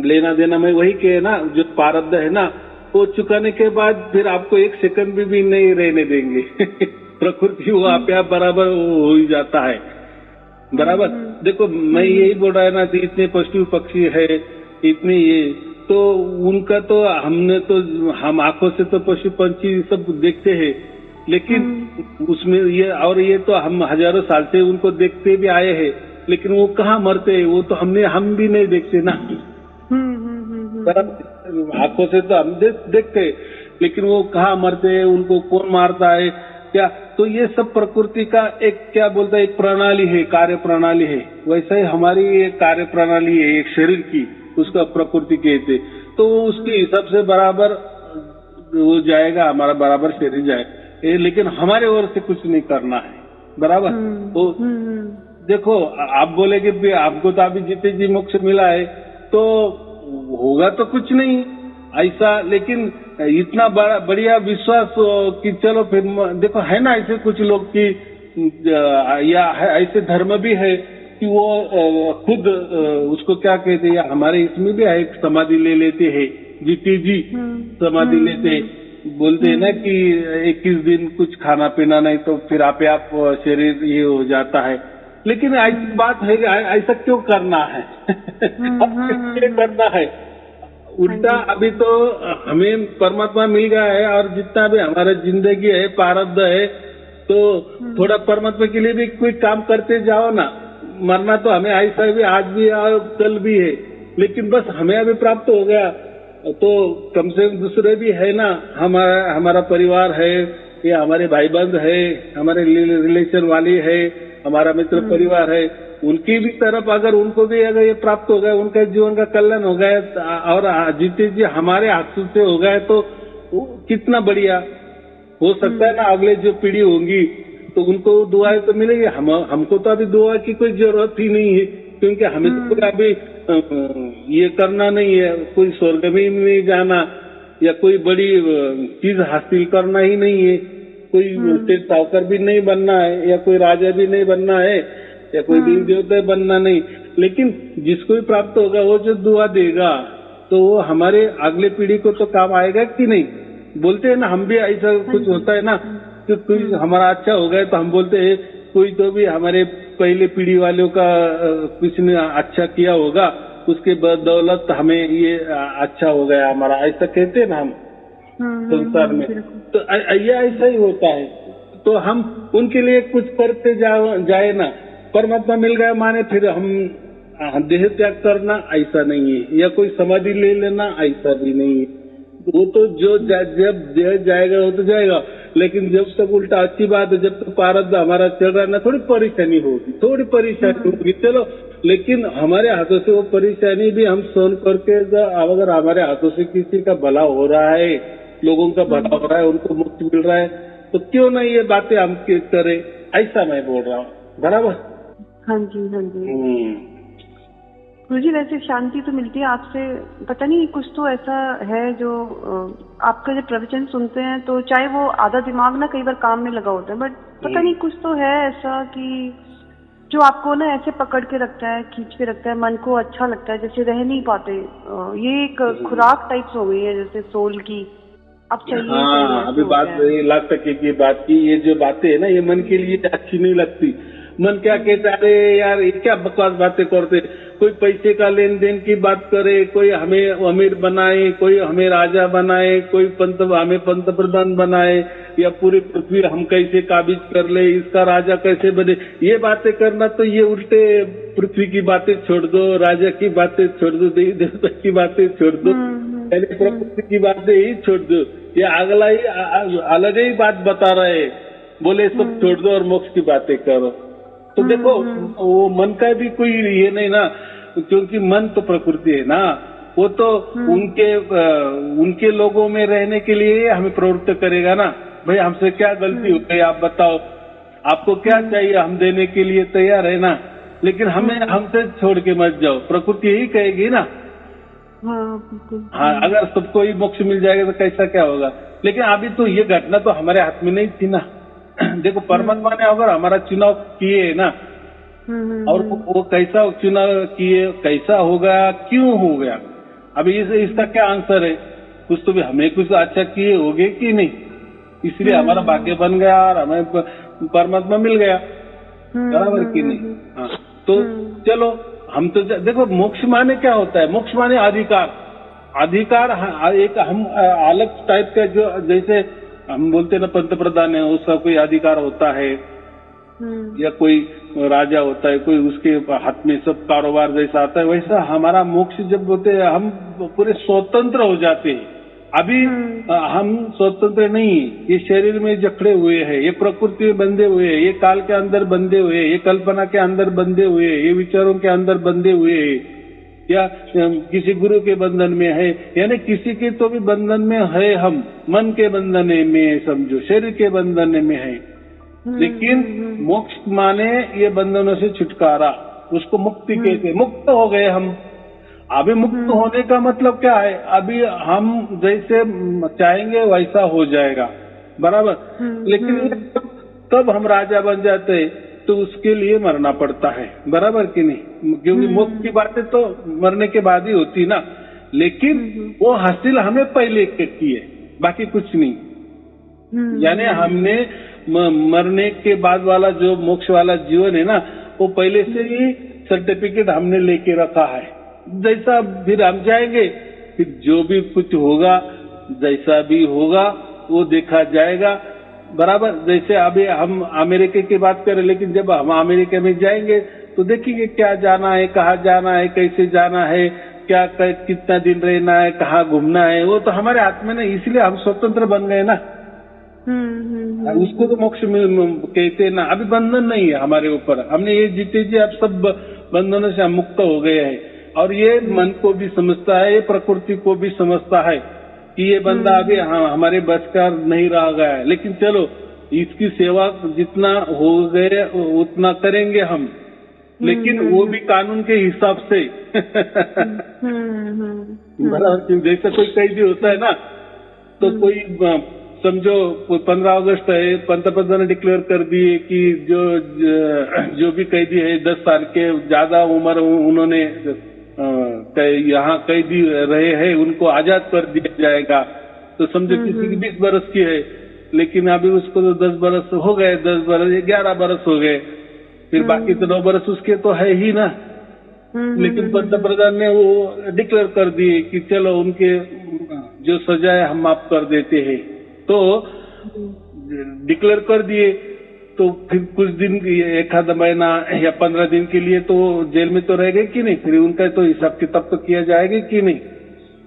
[SPEAKER 1] लेना देना, मैं वही कहे ना, जो प्रारब्ध है ना, वो चुकाने के बाद फिर आपको एक सेकंड भी नहीं रहने देंगे। प्रकृति वो आप बराबर हो ही जाता है, बराबर। देखो मैं यही बोल रहा है ना, इतने पशु पक्षी है, इतने ये, तो उनका तो हमने तो हम आंखों से तो पशु पंछी सब देखते हैं, लेकिन उसमें ये तो हम हजारों साल से उनको देखते भी आए हैं, लेकिन वो कहाँ मरते हैं, वो तो हम भी नहीं देखते ना। आंखों से तो हम देखते, लेकिन वो कहाँ मरते हैं, उनको कौन मारता है क्या? तो ये सब प्रकृति का एक क्या बोलता है, एक प्रणाली है, कार्य प्रणाली है। वैसे ही हमारी एक कार्य प्रणाली है, एक शरीर की, उसका प्रकृति कहते। तो उसके हिसाब से बराबर वो जाएगा, हमारा बराबर शरीर जाए, लेकिन हमारे ओर से कुछ नहीं करना है, बराबर। तो देखो आप बोलेगे भी आपको तो अभी जीते जी मोक्ष मिला है, तो होगा तो कुछ नहीं ऐसा, लेकिन इतना बढ़िया विश्वास कि चलो फिर देखो, है ना ऐसे कुछ लोग की, या ऐसे धर्म भी है कि वो खुद उसको क्या कहते हैं, हमारे इसमें भी है, एक समाधि ले लेते हैं, जीते जी समाधि लेते, बोलते हैं ना कि 21 दिन कुछ खाना पीना नहीं तो फिर आप शरीर ये हो जाता है। लेकिन ऐसी बात है, ऐसा क्यों करना है? क्यों करना है? उल्टा अभी तो हमें परमात्मा मिल गया है, और जितना भी हमारा जिंदगी है, प्रारब्ध है, तो थोड़ा परमात्मा के लिए भी कोई काम करते जाओ ना। मरना तो हमें ऐसा भी आज भी और कल भी है, लेकिन बस हमें अभी प्राप्त हो गया तो कम से कम दूसरे भी है ना, हमारा परिवार है, या हमारे भाई बंद है, हमारे रिलेशन वाली है, हमारा मित्र परिवार है, उनकी भी तरफ अगर उनको भी अगर ये प्राप्त हो गया, उनका जीवन का कल्याण हो गया, और जीते जी हमारे हाथ से हो गए, तो कितना बढ़िया हो सकता है ना। अगले जो पीढ़ी होंगी तो उनको दुआएं तो मिलेगी, हमको तो अभी दुआ की कोई जरूरत ही नहीं है, क्योंकि हमें तो अभी ये करना नहीं है, कोई स्वर्ग में नहीं जाना, या कोई बड़ी चीज हासिल करना ही नहीं है, कोई सावकार भी नहीं बनना है, या कोई राजा भी नहीं बनना है, या कोई देवी देवता बनना नहीं। लेकिन जिसको भी प्राप्त होगा, वो जो दुआ देगा तो वो हमारे अगले पीढ़ी को तो काम आएगा कि नहीं? बोलते हैं ना, हम भी ऐसा कुछ होता है ना कि कोई हमारा अच्छा हो गया तो हम बोलते हैं कोई तो भी हमारे पहले पीढ़ी वालों का कुछ ने अच्छा किया होगा, उसके बदौलत हमें ये अच्छा हो गया हमारा, ऐसा कहते हैं ना हम संसार में। तो ये ऐसा ही होता है, तो हम उनके लिए कुछ करते जाए ना। परमात्मा मिल गया माने फिर हम देह त्याग करना ऐसा नहीं है, या कोई समाधि ले लेना ऐसा भी नहीं है। वो तो जो जब देह जाएगा वो तो जाएगा, लेकिन जब तक उल्टा अच्छी बात है, जब तक प्रारब्ध हमारा चल रहा है ना, थोड़ी परेशानी होगी, चलो लेकिन हमारे हाथों से वो परेशानी भी हम सहन करके अगर हमारे हाथों से किसी का भला हो रहा है, लोगों का भला हो रहा है, उनको मुक्त मिल रहा है, तो क्यों नहीं ये बातें हम करें, ऐसा मैं बोल रहा हूँ। बराबर।
[SPEAKER 2] हाँ जी, हाँ जी। गुरुजी वैसे शांति तो मिलती है आपसे, पता नहीं कुछ तो ऐसा है जो आपका जब प्रवचन सुनते हैं तो चाहे वो आधा दिमाग ना कई बार काम में लगा होता है, बट पता नहीं कुछ तो है ऐसा कि जो आपको ना ऐसे पकड़ के रखता है, खींच के रखता है, मन को अच्छा लगता है, जैसे रह नहीं पाते। ये एक खुराक टाइप हो गई है जैसे सोल की, अब चाहिए।
[SPEAKER 1] हाँ, अभी बात 1,00,000% की बात की। ये जो बातें है ना, ये मन के लिए अच्छी नहीं लगती। मन क्या कहता है, अरे यार ये क्या बकवास बातें करते, कोई पैसे का लेन देन की बात करे, कोई हमें अमीर बनाए, कोई हमें राजा बनाए, कोई हमें पंतप्रधान बनाए, या पूरी पृथ्वी हम कैसे काबिज कर ले, इसका राजा कैसे बने। ये बातें करना तो ये उल्टे पृथ्वी की बातें छोड़ दो, राजा की बातें छोड़ दो, देवी देवता की बातें छोड़ दो, प्रकृति की बातें ही छोड़ दो, ये अगला ही अलग ही बात बता रहे, बोले सब छोड़ दो और मोक्ष की बातें करो। तो देखो वो मन का भी कोई ये नहीं ना, क्योंकि मन तो प्रकृति है ना, वो तो उनके लोगों में रहने के लिए हमें प्रवृत्त करेगा ना। भाई हमसे क्या गलती हो गई, आप बताओ, आपको क्या चाहिए, हम देने के लिए तैयार है ना, लेकिन हमें हमसे छोड़ के मत जाओ, प्रकृति यही कहेगी ना। हाँ, अगर सबको ही मोक्ष मिल जाएगा तो कैसा क्या होगा। लेकिन अभी तो ये घटना तो हमारे हाथ में नहीं थी ना। देखो परमात्मा ने अगर हमारा चुनाव किए ना, और वो कैसा चुनाव किए, कैसा होगा, क्यों हो गया, अभी इसका क्या आंसर है। कुछ तो भी हमें कुछ अच्छा किए होगे कि नहीं, इसलिए हमारा भाग्य बन गया और हमें परमात्मा मिल गया। बराबर कि नहीं। हाँ, तो चलो हम तो देखो मोक्ष माने क्या होता है, मोक्ष माने अधिकार। एक हम अलग टाइप का, जो जैसे हम बोलते हैं ना पंतप्रधान है, उसका कोई अधिकार होता है, या कोई राजा होता है, कोई उसके हाथ में सब कारोबार जैसा आता है, वैसा हमारा मोक्ष जब होते हैं हम पूरे स्वतंत्र हो जाते हैं। अभी हम स्वतंत्र नहीं, ये शरीर में जकड़े हुए हैं, ये प्रकृति में बंधे हुए हैं, ये काल के अंदर बंधे हुए हैं, ये कल्पना के अंदर बंधे हुए हैं, ये विचारों के अंदर बंधे हुए हैं, या किसी गुरु के बंधन में है, यानी किसी के तो भी बंधन में है। हम मन के बंधन में समझो, शरीर के बंधन में है। लेकिन मोक्ष माने ये बंधनों से छुटकारा, उसको मुक्ति कहते। मुक्त हो गए हम। अभी मुक्त होने का मतलब क्या है, अभी हम जैसे चाहेंगे वैसा हो जाएगा। बराबर। लेकिन तब हम राजा बन जाते, तो उसके लिए मरना पड़ता है। बराबर कि नहीं। क्योंकि मोक्ष की बातें तो मरने के बाद ही होती ना, लेकिन वो हासिल हमें पहले की है, बाकी कुछ नहीं। यानी हमने मरने के बाद वाला जो मोक्ष वाला जीवन है ना, वो पहले से ही सर्टिफिकेट हमने लेके रखा है। जैसा फिर हम जाएंगे, फिर जो भी कुछ होगा, जैसा भी होगा वो देखा जाएगा। बराबर। जैसे अभी हम अमेरिका की बात करें, लेकिन जब हम अमेरिका में जाएंगे तो देखेंगे क्या जाना है, कहाँ जाना है, कैसे जाना है, क्या कितना दिन रहना है, कहाँ घूमना है, वो तो हमारे हाथ में नहीं। इसलिए हम स्वतंत्र बन गए ना। उसको तो मोक्ष कहते हैं ना। अभी बंधन नहीं है हमारे ऊपर, हमने ये जीते जी अब सब बंधनों से हम मुक्त हो गए हैं। और ये मन को भी समझता है, ये प्रकृति को भी समझता है कि ये बंदा अभी हमारे बस का नहीं रह गया है, लेकिन चलो इसकी सेवा जितना हो गए उतना करेंगे हम, लेकिन वो भी कानून के हिसाब से। जैसे कोई कैदी होता है ना, तो कोई समझो 15 अगस्त है, पंतप्रधान ने डिक्लेयर कर दिए कि जो भी कैदी है 10 साल के ज्यादा उम्र उन्होंने यहाँ कैदी रहे हैं, उनको आजाद कर दिया जाएगा। तो समझो किसी की 20 बरस की है, लेकिन अभी उसको तो 10 बरस हो गए, 10 बरस 11 बरस हो गए, फिर बाकी तो 9 बरस उसके तो है ही ना। लेकिन पंतप्रधान ने वो डिक्लेयर कर दिए कि चलो उनके जो सजा है हम माफ कर देते हैं। तो डिक्लेयर कर दिए, तो फिर कुछ दिन, एक आधा महीना या 15 दिन के लिए तो जेल में तो रह गए कि नहीं, फिर उनका तो हिसाब किताब तो किया जाएगा कि नहीं।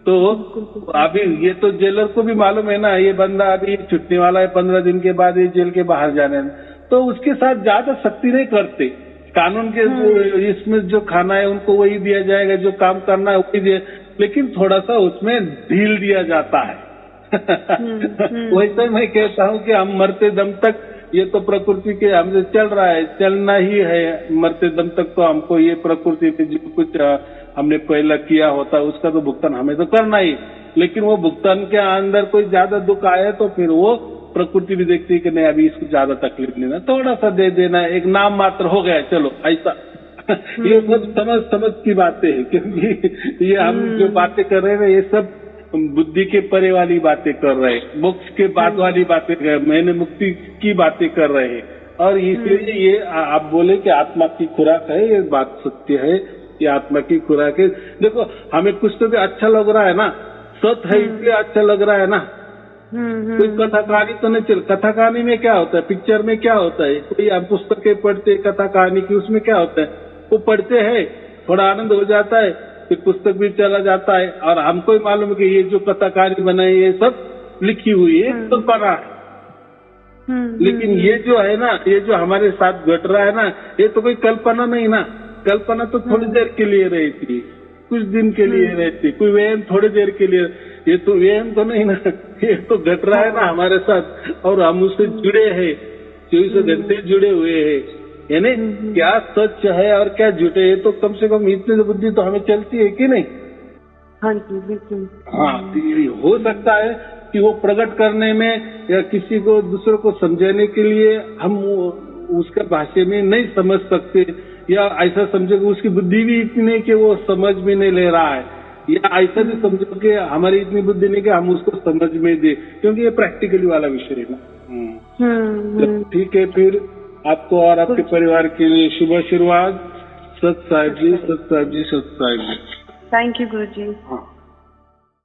[SPEAKER 1] तो अभी ये तो जेलर को भी मालूम है ना, ये बंदा अभी छुट्टी वाला है, 15 दिन के बाद ये जेल के बाहर जाने, तो उसके साथ ज्यादा सख्ती नहीं करते। कानून के इसमें जो खाना है उनको वही दिया जाएगा, जो काम करना है वही दिया, लेकिन थोड़ा सा उसमें ढील दिया जाता है। वैसे मैं कहता हूँ कि हम मरते दम तक ये तो प्रकृति के हमसे चल रहा है, चलना ही है, मरते दम तक तो हमको ये प्रकृति में जो कुछ हमने पहला किया होता उसका तो भुगतान हमें तो करना ही, लेकिन वो भुगतान के अंदर कोई ज्यादा दुख आए तो फिर वो प्रकृति भी देखती है कि नहीं अभी इसको ज्यादा तकलीफ लेना, थोड़ा सा दे देना, एक नाम मात्र हो गया, चलो ऐसा। ये सब समझ की बातें हैं, क्योंकि ये हम जो बातें कर रहे हैं ये सब बुद्धि के परे वाली बातें कर रहे हैं, मोक्ष के बाद वाली बातें कर रहे हैं, मैंने मुक्ति की बातें कर रहे हैं। और इसलिए ये आप बोले कि आत्मा की खुराक है, ये बात सत्य है, ये आत्मा की खुराक है। देखो हमें कुछ तो भी अच्छा लग रहा है ना, सत है इसलिए अच्छा लग रहा है ना। कोई कथा कहानी तो नहीं चल, कथा कहानी में क्या होता है, पिक्चर में क्या होता है, कोई आप पुस्तकें पढ़ते कथा कहानी की, उसमें क्या होता है, वो पढ़ते हैं थोड़ा आनंद हो जाता है, फिर पुस्तक भी चला जाता है, और हमको ही मालूम है कि ये जो कथा कहानी बनाई ये सब लिखी हुई है तो बना है। लेकिन ये जो है ना, ये जो हमारे साथ घट रहा है ना, ये तो कोई कल्पना नहीं ना, कल्पना तो थोड़ी देर के लिए रहती, कुछ दिन के लिए रहती, कोई वहम थोड़ी देर के लिए, ये तो वहम तो नहीं ना, ये तो घट रहा है ना हमारे साथ, और हम उससे जुड़े हैं, 24 घंटे जुड़े हुए हैं, यानी क्या सच है और क्या झूठे है, तो कम से कम इतनी बुद्धि तो हमें चलती है कि नहीं।
[SPEAKER 2] हाँ जी बिल्कुल।
[SPEAKER 1] हाँ, हो सकता है कि वो प्रकट करने में या किसी को दूसरों को समझाने के लिए हम उसका भाषा में नहीं समझ सकते, या ऐसा समझो कि उसकी बुद्धि भी इतनी कि वो समझ में नहीं ले रहा है, या ऐसा भी समझो कि हमारी इतनी बुद्धि नहीं कि हम उसको समझ में दे, क्योंकि ये प्रैक्टिकली वाला विषय है ना। ठीक है, फिर आपको और आपके परिवार के लिए शुभ शुरुआत। सत साहिब जी, सत साहिब जी, सत साहिब जी।
[SPEAKER 2] थैंक यू गुरु जी।
[SPEAKER 1] हाँ।